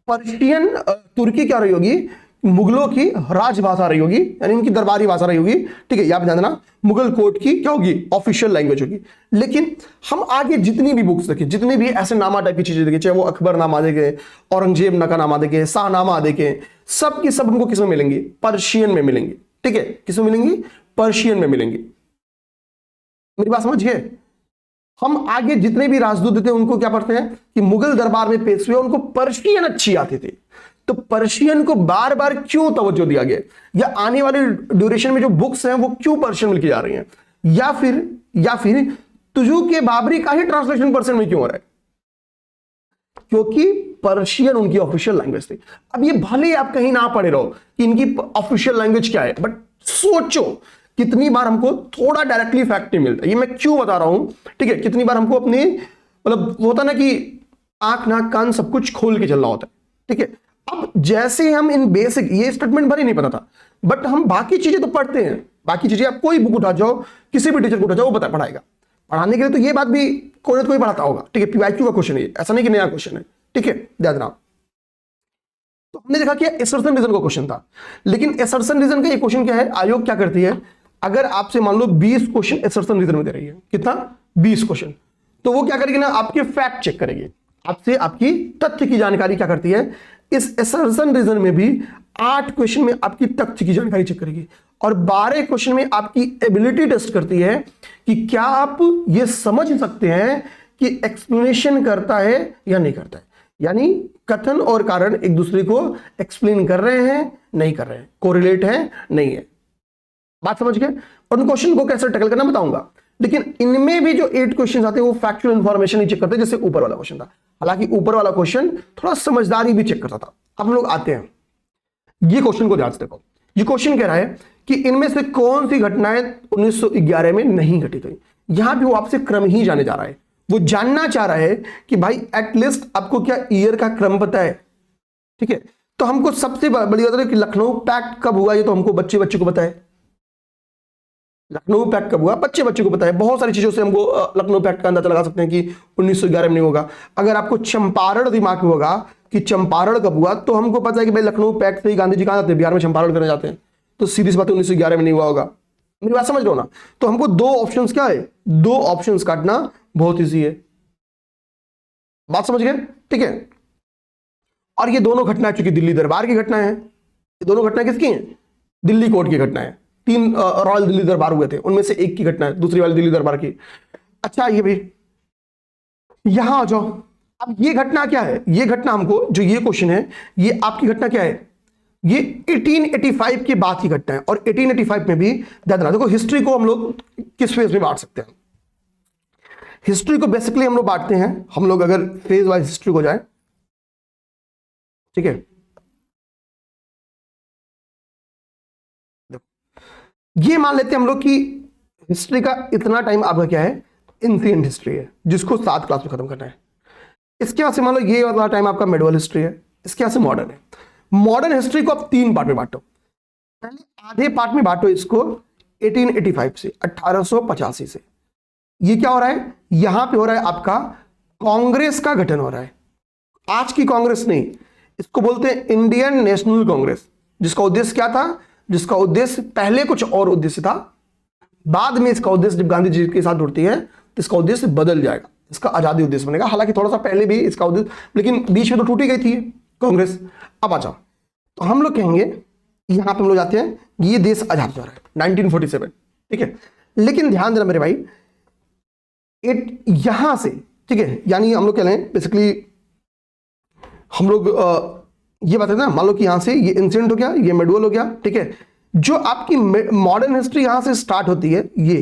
पर्शियन तुर्की क्या रही होगी, मुगलों की राजभाषा रही होगी, यानी उनकी दरबारी भाषा रही होगी, ठीक है। यहां पर ध्यान देना मुगल कोर्ट की क्या होगी, ऑफिशियल लैंग्वेज होगी। लेकिन हम आगे जितनी भी बुक्स देखें, जितने भी ऐसे नामा टाइप की चीजें देखें, चाहे वो अकबर नामा देखे, औरंगजेब का नामा देखे, शाहनामा देखे, सब की सब हमको किसमें मिलेंगी? पर्शियन में मिलेंगी, ठीक है। किसमें मिलेंगी? पर्शियन में मिलेंगी। मेरी बात समझिए, हम आगे जितने भी राजदूत थे उनको क्या पढ़ते हैं कि मुगल दरबार में पेश हुए, उनको पर्शियन अच्छी आती थी। तो पर्शियन को बार बार क्यों तवज्जो दिया गया, या आने वाले ड्यूरेशन में जो बुक्स हैं वो क्यों पर्शियन में की जा रही हैं, या फिर तुजू के बाबरी का ही ट्रांसलेशन पर्शियन में क्यों हो रहा है? क्योंकि पर्शियन उनकी ऑफिशियल लैंग्वेज थी। अब ये भले ही आप कहीं ना पढ़े रहो कि इनकी ऑफिशियल लैंग्वेज क्या है, बट सोचो कितनी बार हमको थोड़ा डायरेक्टली फैक्ट नहीं मिलता। ये मैं क्यों बता रहा हूं, ठीक है, कितनी बार हमको अपने, मतलब होता ना कि आंख नाक कान सब कुछ खोल के चलना होता है, ठीक है। अब जैसे हम इन बेसिक, ये स्टेटमेंट भले नहीं पता था, बट हम बाकी चीजें तो पढ़ते हैं। बाकी चीजें आप कोई बुक उठा जाओ, किसी भी टीचर को उठा जाओ, वो पढ़ाएगा। पढ़ाने के लिए तो ये बात भी कोई ना कोई पढ़ाता होगा, ठीक है। पीवाईक्यू का क्वेश्चन है, ऐसा नहीं कि नया क्वेश्चन है, ठीक है, ध्यान रखना। तो हमने देखा कि असर्शन रीजन का क्वेश्चन था, लेकिन असर्शन रीजन का ये क्वेश्चन क्या है, आयोग क्या करती है, अगर आपसे मान लो 20 क्वेश्चन असर्शन रीजन में दे रही है, कितना? 20 क्वेश्चन, तो वो क्या करेगी ना, आपके फैक्ट चेक करेगी, आपसे आपकी तथ्य की जानकारी क्या करती है। इस असर्शन रीजन में भी 8 क्वेश्चन में आपकी तथ्य की जानकारी चेक करेगी, और 12 क्वेश्चन में आपकी एबिलिटी टेस्ट करती है कि क्या आप ये समझ सकते हैं कि एक्सप्लेनेशन करता है या नहीं करता है, यानी कथन और कारण एक दूसरे को एक्सप्लेन कर रहे हैं नहीं कर रहे हैं, कोरिलेट है नहीं है। बात समझ गए? और उन क्वेश्चन को कैसे टैकल करना बताऊंगा, लेकिन इनमें भी जो 8 क्वेश्चन आते हैं वो फैक्चुअल इंफॉर्मेशन ही चेक करते हैं, जैसे ऊपर वाला क्वेश्चन था। हालांकि ऊपर वाला क्वेश्चन थोड़ा समझदारी भी चेक करता था। अब हम लोग आते हैं, ये क्वेश्चन को ध्यान से देखो। ये क्वेश्चन कह रहा है कि इनमें से कौन सी घटनाएं 1911 में नहीं घटित हुई। यहां भी वो आपसे क्रम ही जाने जा रहा है, वो जानना चाह रहा है कि भाई एटलीस्ट आपको क्या ईयर का क्रम पता है, ठीक है। तो हमको सबसे बड़ी बात है कि लखनऊ पैक्ट कब हुआ, ये तो हमको बच्चे को पता है। लखनऊ पैक्ट कब हुआ, बच्चे को पता है। बहुत सारी चीजों से हमको लखनऊ पैक्ट का अंदाजा लगा सकते हैं कि 1911 में नहीं होगा। अगर आपको चंपारण दिमाग में होगा कि चंपारण कब हुआ, तो हमको पता है कि भाई लखनऊ पैक्ट से ही गांधी जी कहां जाते हैं, बिहार में चंपारण करने जाते हैं, तो सीधी सी बात 1911 में नहीं हुआ होगा। मेरी बात समझ लो ना। तो हमको 2 ऑप्शंस क्या है, 2 ऑप्शंस काटना बहुत ईजी है। बात समझ गए, ठीक है। और ये दोनों घटना चूंकि दिल्ली दरबार की घटना है, ये दोनों घटना किसकी हैं? दिल्ली कोर्ट की घटना है। 3 रॉयल दिल्ली दरबार हुए थे, उनमें से एक की घटना है, दूसरी वाली दिल्ली दरबार की। अच्छा ये भी यहां आ जाओ। अब ये घटना क्या है? ये घटना हमको जो ये क्वेश्चन है, ये आपकी घटना क्या है? ये 1885 के बाद की घटना है। और 1885 में भी ध्यान रखना, देखो हिस्ट्री को हम लोग किस फेज में बांट सकते हैं? हिस्ट्री को बेसिकली हम लोग बांटते हैं, हम लोग अगर फेज वाइज हिस्ट्री को जाए, ठीक है, ये मान लेते हैं हम लोग कि हिस्ट्री का इतना टाइम आपका क्या है? एंशिएंट हिस्ट्री है, जिसको 7 क्लास में खत्म करना है। इसके बाद से मान लो ये वाला टाइम आपका मिडिवल हिस्ट्री है, इसके बाद से मॉडर्न है। मॉडर्न हिस्ट्री को आप 3 पार्ट में बांटो। पहले आधे पार्ट में बांटो इसको 1885 से, 1885 से। ये क्या हो रहा है? यहां पे हो रहा है आपका कांग्रेस का गठन हो रहा है। आज की कांग्रेस नहीं, इसको बोलते हैं इंडियन नेशनल कांग्रेस, जिसका उद्देश्य क्या था? जिसका उद्देश्य पहले कुछ और उद्देश्य था, बाद में इसका उद्देश्य जब गांधी जी के साथ जुड़ती है तो इसका उद्देश्य बदल जाएगा, इसका आजादी उद्देश्य बनेगा। हालांकि थोड़ा सा पहले भी इसका उद्देश्य, लेकिन बीच में तो टूटी गई थी कांग्रेस। अब आ जाओ, तो हम लोग कहेंगे यहां पे हम लोग जाते हैं, ये देश आजाद हो रहा है 1947, ठीक है। लेकिन ध्यान देना मेरे भाई, यहां से, ठीक है, यानी हम लोग कह रहे हैं बेसिकली, हम लोग ये बताते हैं ना, मान लो कि यहां से ये इंसिडेंट हो गया, ये मेडुअल हो गया, ठीक है। जो आपकी मॉडर्न हिस्ट्री यहां से स्टार्ट होती है, ये,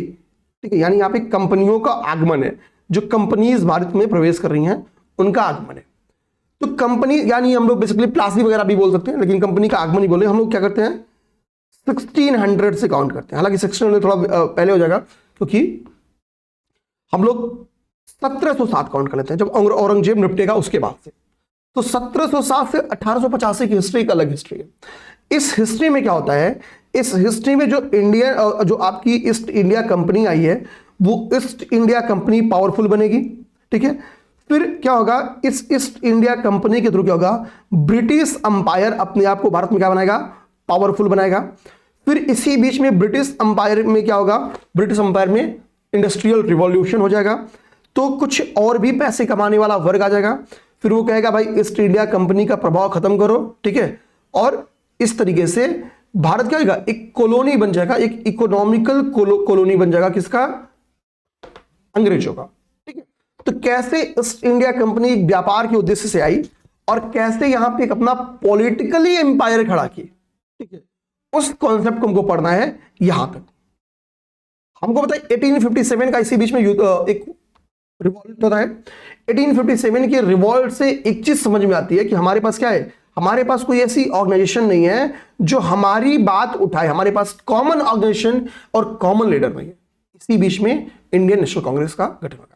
ठीक है, यानी यहां पे कंपनियों का आगमन है, जो कंपनीज भारत में प्रवेश कर रही हैं उनका आगमन है। तो कंपनी यानी हम लोग बेसिकली प्लासी वगैरह भी बोल सकते हैं, लेकिन कंपनी का आगमन ही बोले। हम लोग क्या करते हैं? 1600 से काउंट करते हैं। हालांकि 1600 थोड़ा पहले हो जाएगा, क्योंकि हम लोग 1707 काउंट कर लेते हैं, जब औरंगजेब निपटेगा उसके बाद से। तो 1707 से 1885 की हिस्ट्री एक अलग हिस्ट्री है। इस हिस्ट्री में क्या होता है? इस हिस्ट्री में जो जो आपकी ईस्ट इंडिया कंपनी आई है, वो ईस्ट इंडिया कंपनी पावरफुल बनेगी, ठीक है। फिर क्या होगा? इस ईस्ट इंडिया कंपनी के थ्रू क्या होगा? ब्रिटिश अंपायर अपने आप को भारत में क्या बनाएगा? पावरफुल बनाएगा। फिर इसी बीच में ब्रिटिश अंपायर में क्या होगा? ब्रिटिश अंपायर में इंडस्ट्रियल रिवॉल्यूशन हो जाएगा, तो कुछ और भी पैसे कमाने वाला वर्ग आ जाएगा। फिर वो कहेगा भाई ईस्ट इंडिया कंपनी का प्रभाव खत्म करो, ठीक है। और इस तरीके से भारत क्या होगा? एक कॉलोनी बन जाएगा, एक इकोनॉमिकल कॉलोनी बन जाएगा, किसका? अंग्रेजों का, ठीक है। तो कैसे ईस्ट इंडिया कंपनी व्यापार के उद्देश्य से आई और कैसे यहां पे एक अपना पॉलिटिकली एम्पायर खड़ा की, ठीक है, उस कॉन्सेप्ट को हमको पढ़ना है यहां तक। हमको पता है 1857 का इसी बीच में एक रिवॉल्ट होता है। 1857 के रिवॉल्ट से एक चीज समझ में आती है कि हमारे पास क्या है? हमारे पास कोई ऐसी ऑर्गेनाइजेशन नहीं है जो हमारी बात उठाए, हमारे पास कॉमन ऑर्गेनाइजेशन और कॉमन लीडर नहीं है। इसी बीच में इंडियन नेशनल कांग्रेस का गठन होगा।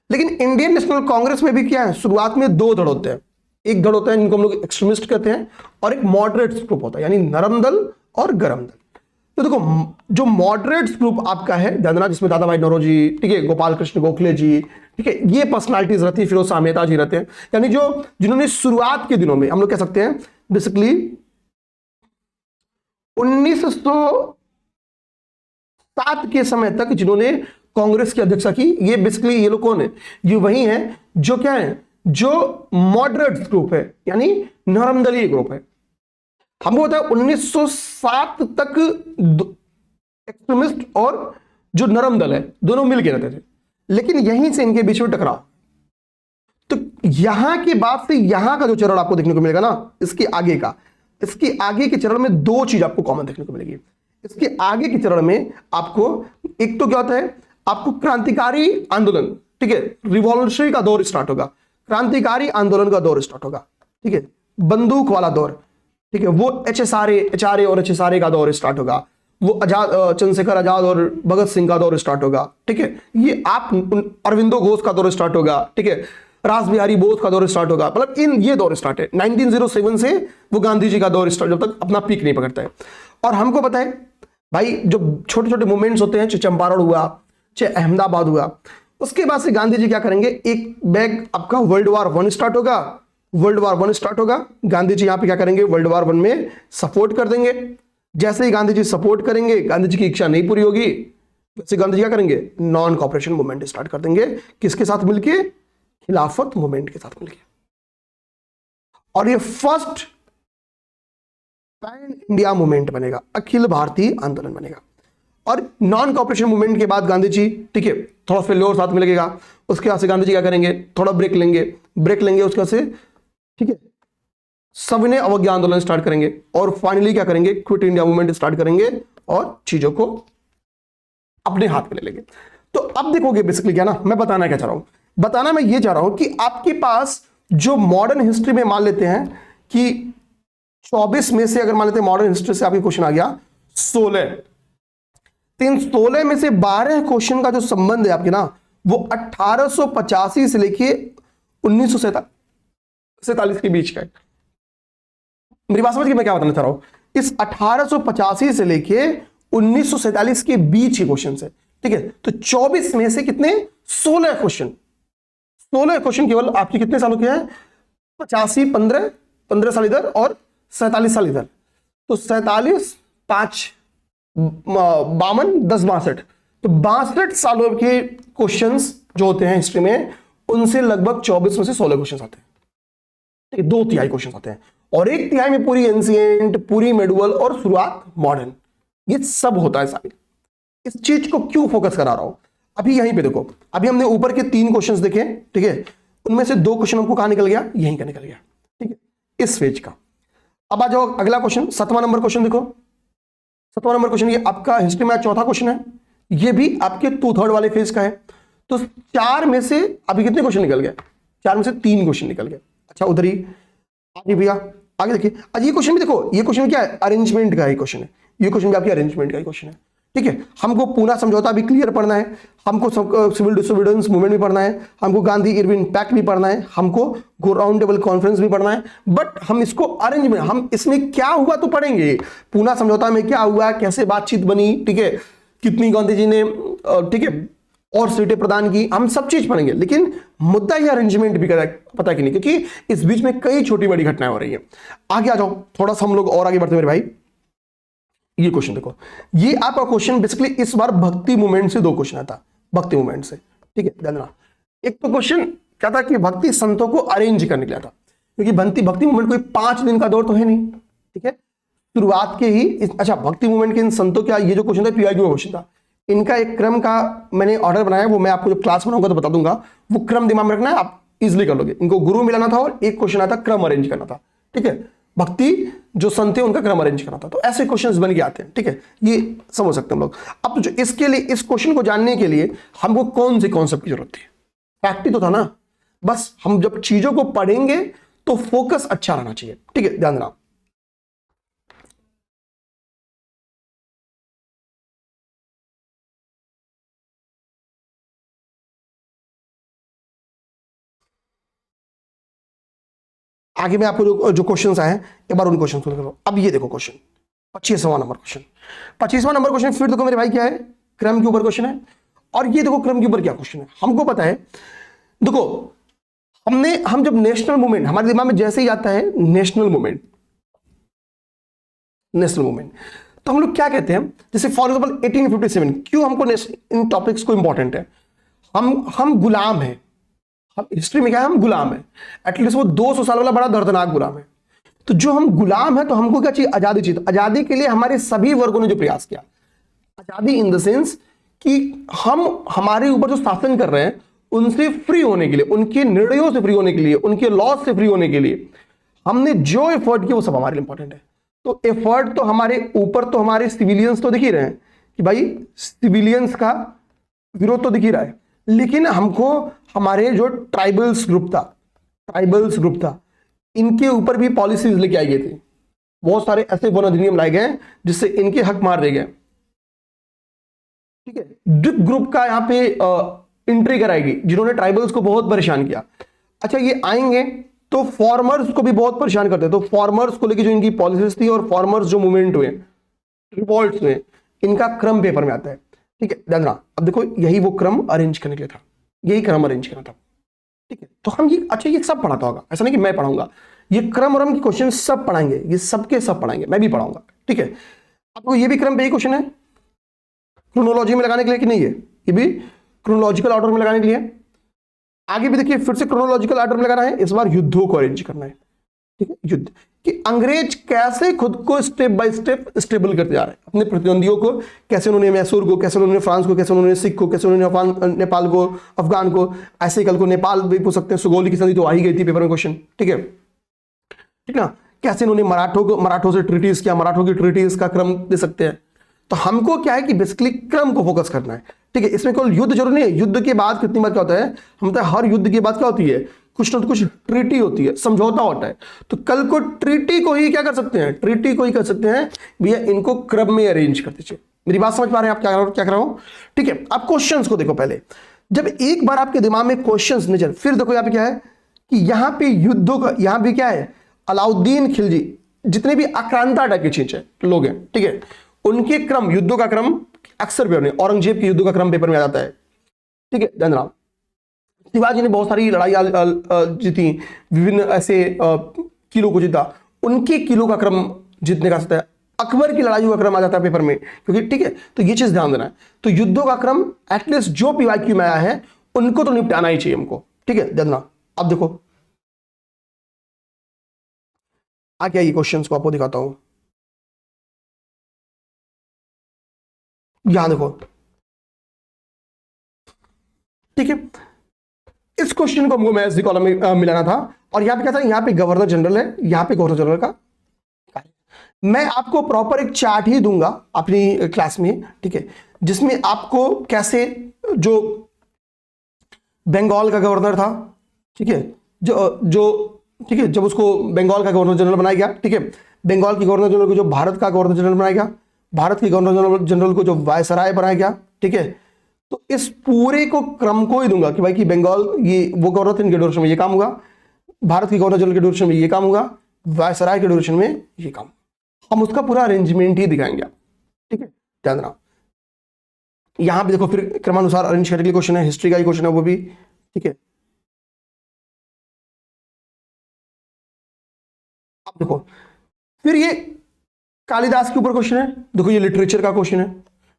लेकिन इंडियन नेशनल कांग्रेस में भी क्या है? शुरुआत में 2 धड़ होते हैं। एक धड़ होता है जिनको हम लोग एक्सट्रीमिस्ट कहते हैं, और एक मॉडरेट ग्रुप होता है, यानी नरम दल और गरम दल। तो देखो, जो मॉडरेट ग्रुप आपका है, ध्यान, जिसमें दादा भाई नौरोजी, ठीक है, गोपाल कृष्ण गोखले जी, ठीक है, ये पर्सनालिटीज रहती है, फिरोज शाह मेहता जी रहते हैं, यानी जो जिन्होंने शुरुआत के दिनों में हम लोग कह सकते हैं बेसिकली 1907 के समय तक जिन्होंने कांग्रेस की अध्यक्षता की, ये बेसिकली ये लोग कौन है? ये वही है जो क्या है? जो मॉडरेट ग्रुप है, यानी नरमदलीय ग्रुप है। हमको पता है 1907 तक एक्सट्रीमिस्ट और जो नरम दल है दोनों मिलकर रहते थे, लेकिन यहीं से इनके बीच में टकराव। तो यहां के बाद से यहां का जो चरण आपको देखने को मिलेगा ना, इसके आगे के चरण में 2 चीज आपको कॉमन देखने को मिलेगी। इसके आगे के चरण में आपको एक तो क्या होता है? आपको क्रांतिकारी आंदोलन, ठीक है, रिवॉल्यूशनरी का दौर स्टार्ट होगा, क्रांतिकारी आंदोलन का दौर स्टार्ट होगा, ठीक है, बंदूक वाला दौर, ठीक है, वो एचआरए और एचएसआरए का दौर स्टार्ट होगा, वो आजाद, चंद्रशेखर आजाद और भगत सिंह का दौर स्टार्ट होगा, ठीक है, ये आप अरविंदो घोष का दौर स्टार्ट होगा, ठीक है, रास बिहारी बोस का दौर स्टार्ट होगा। मतलब इन ये दौर स्टार्ट है 1907 से, वो गांधी जी का दौर स्टार्ट, जब तक अपना पीक नहीं पकड़ता है। और हमको पता है भाई, जो छोटे छोटे मूवमेंट्स होते हैं, चाहे चंपारण हुआ, चाहे अहमदाबाद हुआ, उसके बाद से गांधी जी क्या करेंगे? एक बैग आपका वर्ल्ड वार 1 स्टार्ट होगा, वर्ल्ड वार 1 स्टार्ट होगा, गांधी जी यहां पे क्या करेंगे? वर्ल्ड वार 1 में सपोर्ट कर देंगे। जैसे ही गांधी जी सपोर्ट करेंगे, गांधी जी की इच्छा नहीं पूरी होगी, वैसे गांधी जी क्या करेंगे? नॉन कॉपरेशन मूवमेंट स्टार्ट कर देंगे। किसके साथ मिलके? खिलाफत मूवमेंट के साथ मिलके। और ये फर्स्ट पैन इंडिया मूवमेंट बनेगा, अखिल भारतीय आंदोलन बनेगा। और नॉन कॉपरेशन मूवमेंट के बाद गांधी जी, ठीक है, थोड़ा फेल्योर साथ में लगेगा, उसके बाद से गांधी जी क्या करेंगे, थोड़ा ब्रेक लेंगे उसके बाद से, ठीक है, सविनय अवज्ञा आंदोलन स्टार्ट करेंगे और फाइनली क्या करेंगे, क्विट इंडिया मूवमेंट स्टार्ट करेंगे और चीजों को अपने हाथ में ले लेंगे। तो अब देखोगे बेसिकली क्या ना, मैं बताना क्या चाह रहा हूं, बताना मैं ये चाह रहा हूं कि आपके पास जो मॉडर्न हिस्ट्री में मान लेते हैं कि 24 में से अगर मान लेते हैं मॉडर्न हिस्ट्री से आपके क्वेश्चन आ गया 16, तो इन 16 में से 12 क्वेश्चन का जो संबंध है आपके ना, वो 1885 से लेके 1947 के बीच का है। मेरी बात समझ गए मैं क्या बताना चाह रहा हूं, इस 1885 से लेके 1947 के बीच के क्वेश्चन है, ठीक है। तो 24 में से कितने, 16 क्वेश्चन, 16 क्वेश्चन केवल आपके कितने सालों के हैं, 85, 15 साल इधर और 47 साल इधर, तो 47, 5, 52, 10, 62, तो 62 सालों के क्वेश्चंस जो होते हैं हिस्ट्री में, उनसे लगभग 24 में से 16 क्वेश्चंस आते हैं, ठीक है, 2/3 क्वेश्चंस आते हैं, और 1/3 में पूरी एंशिएंट, पूरी मेडुअल और शुरुआत मॉडर्न, ये सब होता है सारी। इस चीज को क्यों फोकस करा रहा हूं, अभी यहीं पे देखो, अभी हमने ऊपर के 3 क्वेश्चंस देखे, ठीक है, उनमें से 2 क्वेश्चन हमको कहां निकल गया, यहीं का निकल गया, ठीक है, इस फेज का। अब आ जाओ अगला क्वेश्चन, 7वां नंबर क्वेश्चन देखो, 7वां नंबर क्वेश्चन, ये आपका हिस्ट्री में चौथा क्वेश्चन है, ये भी आपके 2/3 वाले फेज का है। तो 4 में से अभी कितने क्वेश्चन निकल गए, 4 में से 3 क्वेश्चन निकल गए। अच्छा उधर ही आगे भैया, आगे देखिए, आज ये क्वेश्चन भी देखो, ये क्वेश्चन क्या है, अरेंजमेंट का ही क्वेश्चन है, ये क्वेश्चन भी आपकी अरेंजमेंट का ही क्वेश्चन है, ठीक है। हमको पूना समझौता भी क्लियर पढ़ना है, हमको सिविल डिसोबीडियंस मूवमेंट भी पढ़ना है, हमको गांधी इरविन पैक्ट भी पढ़ना है, हमको राउंड टेबल कॉन्फ्रेंस भी पढ़ना है, बट हम इसको अरेंजमेंट, हम इसमें क्या हुआ तो पढ़ेंगे, पूना समझौता में क्या हुआ, कैसे बातचीत बनी, ठीक है, कितनी गांधी जी ने, ठीक है, और सीटें प्रदान की, हम सब चीज पढ़ेंगे, लेकिन मुद्दा ये अरेंजमेंट भी पता कि नहीं, क्योंकि इस बीच में कई छोटी बड़ी घटनाएं हो रही है। आगे आ जाओ, थोड़ा सा हम लोग और आगे बढ़ते मेरे भाई। ये क्वेश्चन देखो, ये आपका क्वेश्चन बेसिकली इस बार भक्ति मूवमेंट से 2 क्वेश्चन आता, भक्ति मूवमेंट से, ठीक है, ध्यान देना। एक तो क्वेश्चन क्या था कि भक्ति संतों को अरेंज करने के लिए था, क्योंकि भक्ति मूवमेंट कोई 5 दिन का दौर तो है नहीं, ठीक है, शुरुआत के ही अच्छा भक्ति मूवमेंट के इन संतों का ये जो क्वेश्चन था पीआईक्यू का क्वेश्चन था, इनका एक क्रम का मैंने ऑर्डर बनाया, वो मैं आपको जब क्लास बनाऊंगा तो बता दूंगा, वो क्रम दिमाग में रखना है, आप इजिली कर लोगे। इनको गुरु मिलाना था और एक क्वेश्चन आता क्रम अरेंज करना था, ठीक है, भक्ति जो संत है उनका क्रम अरेंज करना था, तो ऐसे क्वेश्चंस बन के आते हैं, ठीक है, ये समझ सकते हैं हम लोग। अब जो इसके लिए, इस क्वेश्चन को जानने के लिए हमको कौन से कॉन्सेप्ट की जरूरत थी, फैक्ट ही तो था ना, बस हम जब चीजों को पढ़ेंगे तो फोकस अच्छा रहना चाहिए, ठीक है, ध्यान देना। आगे में आपको जो क्वेश्चंस आए एक बार उन क्वेश्चन करो। अब ये देखो क्वेश्चन 25वां नंबर क्वेश्चन, 25वां नंबर क्वेश्चन फिर देखो मेरे भाई क्या है, क्रम के ऊपर क्वेश्चन है, और ये देखो क्रम के ऊपर क्या क्वेश्चन है। हमको पता है, देखो हम जब नेशनल मूवमेंट, हमारे दिमाग में जैसे ही आता है नेशनल मूवमेंट, तो हम लोग क्या कहते हैं, जैसे फॉर एग्जाम्पल 1857, क्यों हमको इन टॉपिक्स को इंपॉर्टेंट है, हम गुलाम हैं, हम हिस्ट्री में क्या है, हम गुलाम है, एटलीस्ट वो 200 साल वाला बड़ा दर्दनाक गुलाम है। तो जो हम गुलाम है तो हमको क्या चाहिए, आजादी चाहिए। आजादी के लिए हमारे सभी वर्गों ने जो प्रयास किया, आजादी इन द सेंस कि हम हमारे ऊपर जो शासन कर रहे हैं उनसे फ्री होने के लिए, उनके निर्णयों से फ्री होने के लिए, उनके लॉस से फ्री होने के लिए हमने जो एफर्ट किया वो सब हमारे लिए इंपॉर्टेंट है। तो एफर्ट तो हमारे ऊपर, तो हमारे सिविलियंस तो दिख ही रहे हैं कि भाई सिविलियंस का विरोध तो दिख ही रहा है, लेकिन हमको हमारे जो ट्राइबल्स ग्रुप था इनके ऊपर भी पॉलिसीज लेके आई गई थी, बहुत सारे ऐसे वन अधिनियम लाए गए जिससे इनके हक मार दिए गए, ठीक है। ड्रिप ग्रुप का यहाँ पे एंट्री कराएगी जिन्होंने ट्राइबल्स को बहुत परेशान किया। अच्छा ये आएंगे तो फार्मर्स को भी बहुत परेशान करते, तो फार्मर्स को लेकर जो इनकी पॉलिसीज थी और फार्मर्स जो मूवमेंट हुए, रिवॉल्ट्स हुए, इनका क्रम पेपर में आता है, ठीक है, ध्यान रखना। अब देखो यही वो क्रम अरेंज करने के लिए था, यही क्रम अरेंज करना था, ठीक है। तो हम ये, अच्छा ये सब पढ़ाता होगा, ऐसा नहीं कि मैं पढ़ाऊंगा, ये क्रम और के क्वेश्चन सब पढ़ाएंगे, ये सबके सब पढ़ाएंगे, मैं भी पढ़ाऊंगा, ठीक है। आपको ये भी क्रम पे ही क्वेश्चन है क्रोनोलॉजी में लगाने के लिए कि नहीं है, ये भी क्रोनोलॉजिकल ऑर्डर में लगाने के लिए। आगे भी देखिए फिर से क्रोनोलॉजिकल ऑर्डर में लगाना है, इस बार युद्धों को अरेंज करना है, ठीक है, युद्ध कि अंग्रेज कैसे खुद को स्टेप बाय स्टेप स्टेबल करते जा रहे हैं, अपने प्रतिद्वंदियों को कैसे उन्होंने, मैसूर को कैसे उन्होंने, फ्रांस को कैसे उन्होंने, सिख को कैसे उन्होंने, नेपाल को, अफगान को, ऐसे कल को नेपाल भी पूछ सकते हैं, सुगौली की संधि तो आ ही गई थी पेपर में क्वेश्चन, ठीक है, ठीक ना, कैसे इन्होंने मराठों से ट्रीटीज किया, मराठों की ट्रीटीज का क्रम दे सकते हैं। तो हमको क्या है कि बेसिकली क्रम को फोकस करना है, ठीक है, इसमें कोई युद्ध जरूरी नहीं है, युद्ध के बाद कितनी बार क्या होता है, हम तो हर युद्ध के बाद क्या होती है, कुछ ना कुछ ट्रीटी होती है, समझौता होता है, तो कल को ट्रीटी को ही क्या कर सकते हैं, ट्रीटी को ही कर सकते हैं भैया, इनको क्रम में अरेंज करते चाहिए। मेरी बात समझ पा रहे हैं आप क्या कर रहा हूं, ठीक है। आप क्वेश्चंस को देखो पहले, जब एक बार आपके दिमाग में क्वेश्चंस नजर, फिर देखो यहाँ पे क्या है कि यहाँ पे युद्धों का, यहाँ पे क्या है, अलाउद्दीन खिलजी, जितने भी आक्रांता टाइप के चीज है लोग हैं, ठीक है, उनके क्रम, युद्धों का क्रम अक्सर पेपर में, औरंगजेब के युद्धों का क्रम पेपर में आ जाता है, ठीक है, ध्यान रखना। शिवाजी ने बहुत सारी लड़ाई जीती, विभिन्न ऐसे किलो को जीता, उनके किलो का क्रम जीतने का सकता है, अकबर की लड़ाई का क्रम आ जाता है पेपर में, क्योंकि ठीक है, तो ये चीज ध्यान देना है। तो युद्धों का क्रम एटलीस्ट जो पीवाईक्यू में आया है उनको तो निपटाना ही चाहिए हमको, ठीक है, ध्यान देना। अब देखो आगे आइए, क्वेश्चंस को आपको दिखाता हूं, यहां देखो, ठीक है, इस क्वेश्चन को हमको मैथ्स कॉलम में मिलाना था, और यहां पे क्या था, यहां पे गवर्नर जनरल है, यहां पे गवर्नर जनरल का मैं आपको प्रॉपर एक चार्ट ही दूंगा अपनी क्लास में, ठीक है, जिसमें आपको कैसे, जो बंगाल का गवर्नर था, ठीक है, जो ठीक है, जब उसको बंगाल का गवर्नर जनरल बनाया गया, ठीक है, बंगाल की गवर्नर जनरल को जो भारत का गवर्नर जनरल बनाया गया, भारत के गवर्नर जनरल को जो वायसराय बनाया गया, ठीक है, तो इस पूरे को क्रम को ही दूंगा कि भाई कि बंगाल ये वो गवर्नर थे, इनके ड्यूरेशन में ये काम होगा, भारत के गवर्नर जनरल के ड्यूरेशन में ये काम होगा, वायसराय के ड्यूरेशन में ये काम, हम उसका पूरा अरेंजमेंट ही दिखाएंगे, ठीक है, ध्यान रखना। यहां पे देखो फिर क्रमानुसार अरेंज करने के लिए क्वेश्चन है, हिस्ट्री का ही क्वेश्चन है वो भी, ठीक है। अब देखो फिर ये कालिदास के ऊपर क्वेश्चन है, देखो ये लिटरेचर का क्वेश्चन है,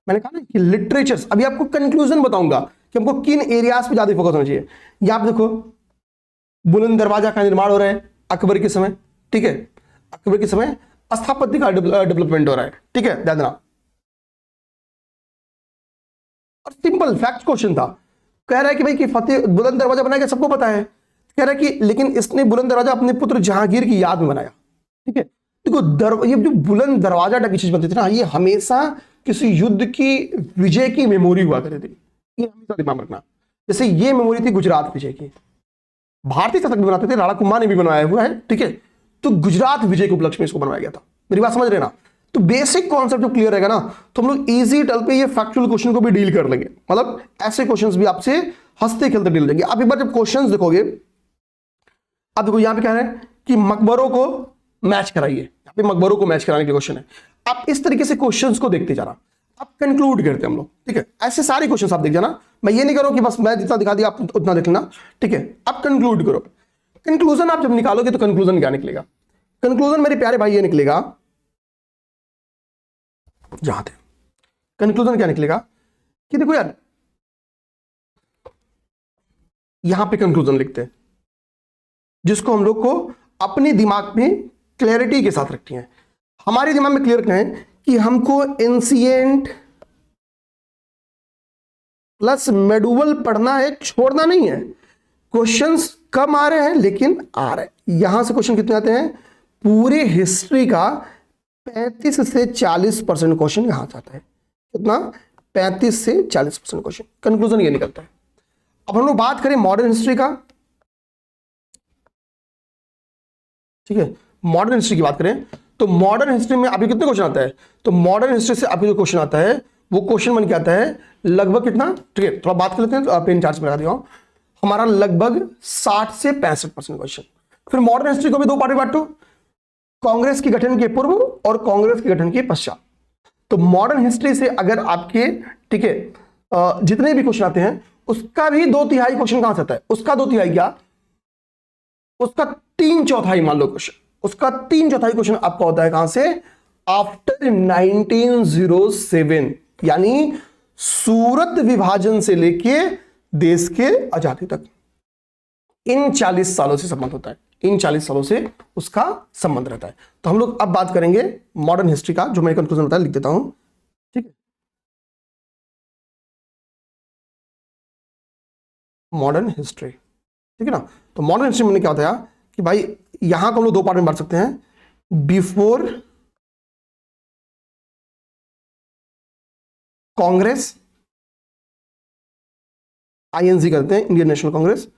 मैंने कहा ना कि लिटरेचर, अभी आपको कंक्लूजन बताऊंगा कि हमको किन एरियाज पे ज्यादा फोकस होना चाहिए। यहां पे देखो बुलंद दरवाजा का निर्माण हो रहा है अकबर के समय, ठीक है, अकबर के समय स्थापत्य का डेवलपमेंट हो रहा है, ठीक है, ध्यान देना। और सिंपल फैक्ट क्वेश्चन था, कह रहा है कि भाई कि फतेह बुलंद दरवाजा बनाया गया, सबको पता है, कह रहा है कि लेकिन इसने बुलंद दरवाजा अपने पुत्र जहांगीर की याद में बनाया, ठीक है। देखो ये जो बुलंद दरवाजा टाइप की चीज बनती थी ना, ये हमेशा किसी युद्ध की विजय की मेमोरी हुआ करती थी, ये हमेशा दिमाग में रखना। जैसे ये मेमोरी थी गुजरात विजय की, भारतीय शासक भी बनाते थे, राणा कुंभा ने भी बनवाया हुआ है, ठीक है, तो गुजरात विजय के उपलक्ष्य में इसको बनवाया गया था। मेरी बात समझ रहे ना, तो बेसिक कॉन्सेप्ट जब क्लियर रहेगा ना, तो हम लोग इजी टल पे ये फैक्चुअल क्वेश्चन को भी डील कर लेंगे, मतलब ऐसे क्वेश्चंस भी आपसे हंसते खेलते डील देंगे। आप एक बार जब क्वेश्चंस देखोगे, अब देखो यहां पे क्या है कि मकबरों को मैच कराइए, यहां पे मकबरों को मैच कराने के क्वेश्चन है। आप इस तरीके से क्वेश्चंस को देखते जाना, आप कंक्लूड करते हैं हम लोग, ठीक है, ऐसे सारे क्वेश्चंस आप देख जाना, मैं ये नहीं करूं कि बस मैं जितना दिखा दिया आप उतना देख लेना, ठीक है, आप कंक्लूड करो। कंक्लूजन आप जब निकालोगे तो कंक्लूजन क्या निकलेगा, कंक्लूजन मेरे प्यारे भाई ये निकलेगा, जहां थे कंक्लूजन क्या निकलेगा कि देखो यार, यहां पे कंक्लूजन लिखते हैं जिसको हम लोग को अपने दिमाग में क्लैरिटी के साथ रखनी है, हमारे दिमाग में क्लियर रखना है कि हमको एंशिएंट प्लस मेडुवल पढ़ना है, छोड़ना नहीं है। क्वेश्चंस कम आ रहे हैं लेकिन आ रहे हैं। यहां से क्वेश्चन कितने आते हैं, पूरे हिस्ट्री का 35 से 40% क्वेश्चन यहां से आता है, कितना, 35 से 40% क्वेश्चन, कंक्लूजन ये निकलता है। अब हम लोग बात करें मॉडर्न हिस्ट्री का, ठीक है, मॉडर्न हिस्ट्री की बात करें तो मॉडर्न हिस्ट्री में अभी कितने क्वेश्चन आता है, तो मॉडर्न हिस्ट्री से अभी जो क्वेश्चन आता है वो क्वेश्चन बन के आता है लगभग कितना, ठीक है, थोड़ा बात कर लेते हैं, तो पेन चार्ज में लगा दिया हमारा लगभग 60 से 65% क्वेश्चन। फिर मॉडर्न हिस्ट्री को भी दो पार्ट में बांटो, कांग्रेस के गठन के पूर्व और कांग्रेस के गठन के पश्चात। तो मॉडर्न हिस्ट्री से अगर आपके, ठीक है, जितने भी क्वेश्चन आते हैं उसका भी 2/3 क्वेश्चन कहां से आता है, उसका 2/3 क्या, उसका 3/4 मान लो क्वेश्चन, उसका 3/4 क्वेश्चन आपका होता है कहां से, आफ्टर 1907, यानी सूरत विभाजन से लेके देश के आजादी तक, इन 40 सालों से संबंध होता है। इन 40 सालों से उसका संबंध रहता है। तो हम लोग अब बात करेंगे मॉडर्न हिस्ट्री का, जो मैंने कंक्लूजन बताया लिख देता हूं, ठीक है। मॉडर्न हिस्ट्री, ठीक है ना। तो मॉडर्न हिस्ट्री में क्या बताया कि भाई यहां को हम लोग दो पार्ट में बांट सकते हैं, बिफोर कांग्रेस, आईएनसी करते हैं, इंडियन नेशनल कांग्रेस,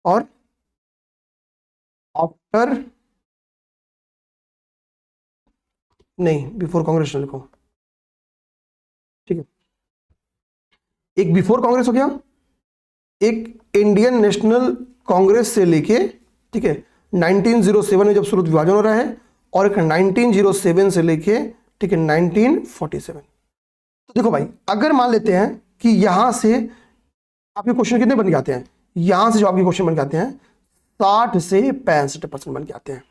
और आफ्टर, नहीं बिफोर कांग्रेस न लिखो, ठीक है। एक बिफोर कांग्रेस हो गया, एक इंडियन नेशनल कांग्रेस से लेके, ठीक है, 1907 में जब सूरत विभाजन हो रहा है, और एक 1907 से लेके, ठीक है, 1947। तो देखो भाई, अगर मान लेते हैं कि यहां से आपके क्वेश्चन कितने बन के आते हैं, यहां से जो आपके क्वेश्चन बन के आते हैं 60 से 65% बन के आते हैं,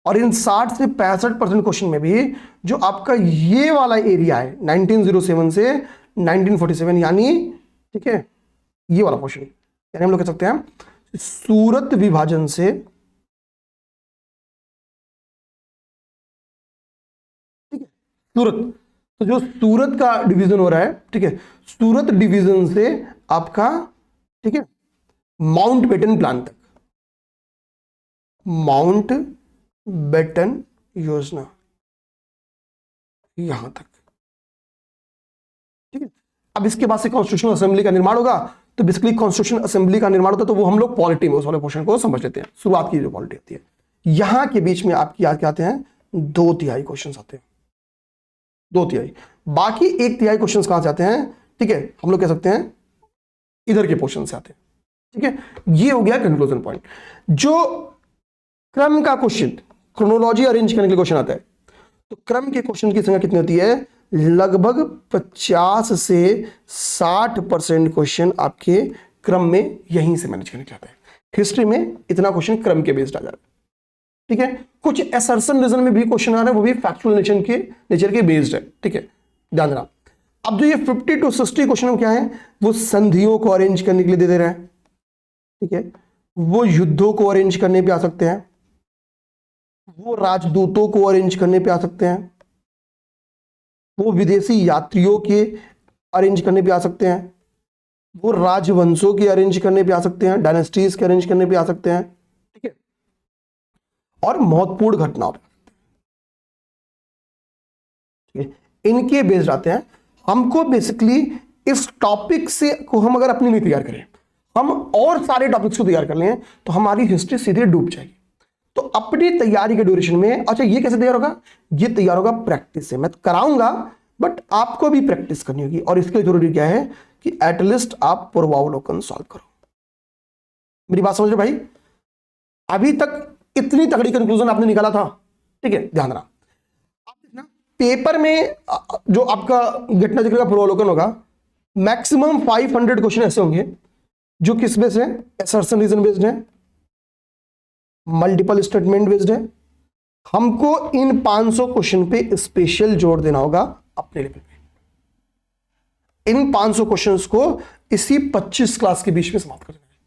और इन 60 से 65% क्वेश्चन में भी जो आपका ये वाला एरिया है 1907 से 1947, यानी, ठीक है, ये वाला क्वेश्चन, यानी हम लोग कह सकते हैं सूरत विभाजन से, ठीक है, सूरत, तो जो सूरत का डिवीजन हो रहा है, ठीक है, सूरत डिवीजन से आपका, ठीक है, माउंट बेटन प्लान तक, माउंट बेटन योजना यहां तक, ठीक है। अब इसके बाद से कॉन्स्टिट्यूशनल असेंबली का निर्माण होगा, तो बेसिकली कॉन्स्टिट्यूशनल असेंबली का निर्माण होता है, तो वो हम लोग पॉलिटी में उस वाले पोर्शन को समझ लेते हैं, शुरुआत की जो पॉलिटी होती है। यहां के बीच में आपकी याद क्या आते हैं, 2/3 क्वेश्चन आते हैं, 2/3, बाकी 1/3 क्वेश्चन कहां से आते हैं, ठीक है, हम लोग कह सकते हैं इधर के पोर्शन से आते हैं, ठीक है। ये हो गया कंक्लूजन पॉइंट। जो क्रम का क्वेश्चन, क्रोनोलॉजी अरेंज करने के क्वेश्चन आता है, तो क्रम के क्वेश्चन की संख्या कितनी होती है, लगभग 50 से 60% क्वेश्चन आपके क्रम में यहीं से मैनेज करने के आता है। हिस्ट्री में इतना क्वेश्चन क्रम के बेस्ड आ जा रहा है, ठीक है। कुछ एसर्शन रीजन में भी क्वेश्चन आ रहा है, वो भी फैक्चुअल नेचर के बेस्ड है, ठीक है, ध्यान देना। अब जो ये 50 to 60 क्वेश्चन क्या है, वो संधियों को अरेंज करने के लिए दे रहे हैं, ठीक है, वो युद्धों को अरेंज करने पे आ सकते हैं, वो राजदूतों को अरेंज करने पे आ सकते हैं, वो विदेशी यात्रियों के अरेंज करने पे आ सकते हैं, वो राजवंशों के अरेंज करने पे आ सकते हैं, डायनेस्टीज के अरेंज करने पे आ सकते हैं, ठीक है, और महत्वपूर्ण घटनाओं पे, ठीक है, इनके बेस्ड आते हैं। हमको बेसिकली इस टॉपिक से को हम अगर अपनी नहीं तैयार करें, हम और सारे टॉपिक्स को तैयार कर लें, तो हमारी हिस्ट्री सीधे डूब जाएगी। तो अपनी तैयारी के ड्यूरेशन में, अच्छा ये कैसे तैयार होगा, ये तैयार होगा प्रैक्टिस से। मैं कराऊंगा, बट आपको भी प्रैक्टिस करनी होगी, और इसके लिए जरूरी क्या है कि एटलीस्ट आप पूर्वावलोकन सॉल्व करो। मेरी बात समझ रहे भाई, अभी तक इतनी तगड़ी कंक्लूजन आपने निकाला था, ठीक है, ध्यान रखना। आप देखना पेपर में जो आपका घटना चक्र का पूर्वावलोकन होगा, मैक्सिमम 500 क्वेश्चन ऐसे होंगे जो किस बेस्ड है, असर्शन रीजन बेस्ड है, मल्टीपल स्टेटमेंट बेस्ड है। हमको इन 500 क्वेश्चन पे स्पेशल जोर देना होगा अपने लेवल पे। इन 500 क्वेश्चंस को इसी 25 क्लास के बीच में समाप्त कर देना है,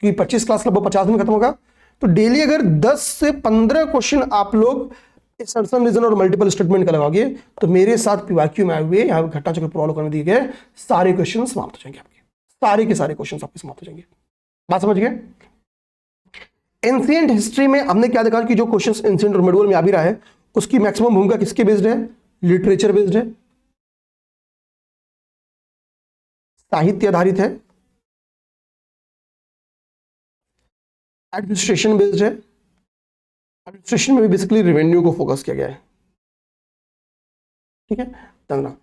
क्योंकि 25 क्लास लगभग 50 दिन खत्म होगा। तो डेली अगर 10 से 15 क्वेश्चन आप लोग असर्शन रीजन और मल्टीपल स्टेटमेंट का लगाओगे, तो मेरे साथ पीवाईक्यू में आए हुए यहां घटना चक्र पूर्वावलोकन में दिए गए सारे क्वेश्चन समाप्त हो जाएंगे, आपके सारे के सारे क्वेश्चन आपके समाप्त हो जाएंगे। बात समझ गए। एंशिएंट हिस्ट्री में हमने क्या देखा कि जो क्वेश्चंस एंशिएंट और मिडिवल में आ भी रहा है, उसकी मैक्सिमम भूमिका किसके बेस्ड है, लिटरेचर बेस्ड है, साहित्य आधारित है, एडमिनिस्ट्रेशन बेस्ड है। एडमिनिस्ट्रेशन में भी बेसिकली रेवेन्यू को फोकस किया गया है, ठीक है, धन्यवाद।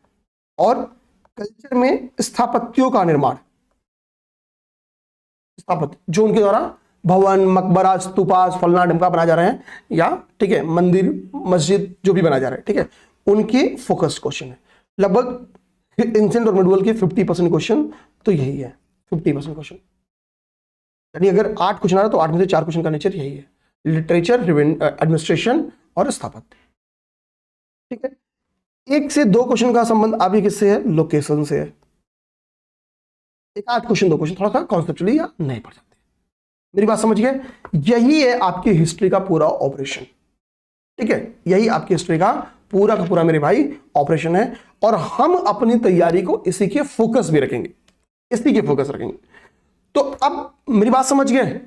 और कल्चर में स्थापत्यों का निर्माण, स्थापत्य जो उनके द्वारा भवन, मकबरा, स्तूपा, फलना ढमका बनाए जा रहे हैं, या ठीक है मंदिर, मस्जिद जो भी बनाया जा रहा है, ठीक है, उनके फोकस्ड क्वेश्चन है। लगभग एंशिएंट और मिडिवल के 50% क्वेश्चन तो यही है, 50% क्वेश्चन, यानी अगर 8 क्वेश्चन आ रहा है तो 8 में से 4 क्वेश्चन का नेचर यही है, लिटरेचर, एडमिनिस्ट्रेशन और स्थापत्य, ठीक है। 1 से 2 क्वेश्चन का संबंध अभी किससे है, लोकेशन से है। एक 8 क्वेश्चन 2 क्वेश्चन थोड़ा सा कॉन्सेप्चुअली या नहीं पढ़ जाते। मेरी बात समझ गए? यही है आपकी हिस्ट्री का पूरा ऑपरेशन, ठीक है, यही आपकी हिस्ट्री का पूरा मेरे भाई ऑपरेशन है। और हम अपनी तैयारी को इसी के फोकस भी रखेंगे, इसी के फोकस रखेंगे। तो अब मेरी बात समझ गए?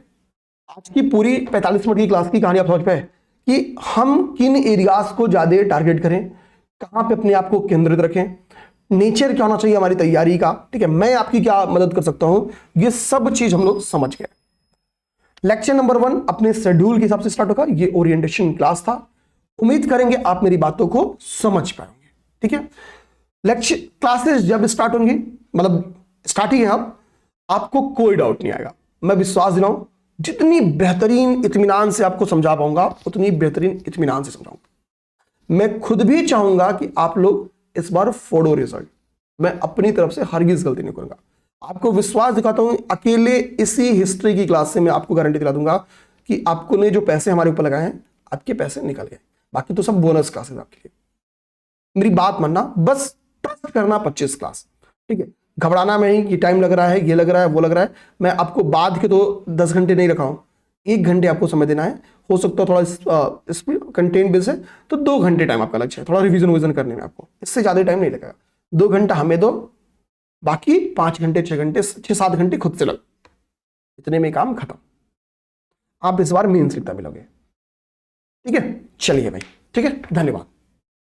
आज की पूरी 45 मिनट की क्लास की कहानी आप समझ पाए कि हम किन एरियाज को ज्यादा टारगेट करें, कहां पे अपने आप को केंद्रित रखें, नेचर क्या होना चाहिए हमारी तैयारी का, ठीक है, मैं आपकी क्या मदद कर सकता हूं, ये सब चीज हम लोग समझ गए। लेक्चर नंबर 1 अपने शेड्यूल के हिसाब से स्टार्ट होगा, ये ओरिएंटेशन क्लास था। उम्मीद करेंगे आप मेरी बातों को समझ पाएंगे, ठीक है। लेक्चर क्लासेस जब स्टार्ट होंगी, मतलब स्टार्ट ही है अब, आपको कोई डाउट नहीं आएगा, मैं विश्वास दिलाऊं, जितनी बेहतरीन इत्मीनान से आपको समझा पाऊंगा उतनी बेहतरीन इत्मीनान से समझाऊंगा। मैं खुद भी चाहूंगा कि आप लोग इस बार फोड़ो रिजल्ट, मैं अपनी तरफ से हरगिज गलती नहीं करूंगा। आपको विश्वास दिखाता हूं, अकेले इसी हिस्ट्री की क्लास से मैं आपको गारंटी दिला दूंगा कि आपको ने जो पैसे हमारे ऊपर लगाए हैं, आपके पैसे निकल गए, बाकी तो सब बोनस क्लासेस आपके लिए। मेरी बात मानना, बस ट्रस्ट करना 25 क्लास, ठीक है। घबराना नहीं कि टाइम लग रहा है, ये लग रहा है, वो लग रहा है। मैं आपको बाद के तो 10 घंटे नहीं रखा हूं, 1 घंटे आपको समय देना है। हो सकता है थोड़ा स्पीड कंटेंट बेस है तो 2 घंटे टाइम आपका लक्ष्य है, थोड़ा रिवीजन करने में, आपको इससे ज्यादा टाइम नहीं लगेगा। 2 घंटा हमें दो, बाकी 5 घंटे 6 घंटे 6-7 घंटे खुद से लग, इतने में काम खत्म। आप इस बार मेंस लिखता मिलोगे, ठीक है। चलिए भाई, ठीक है, धन्यवाद।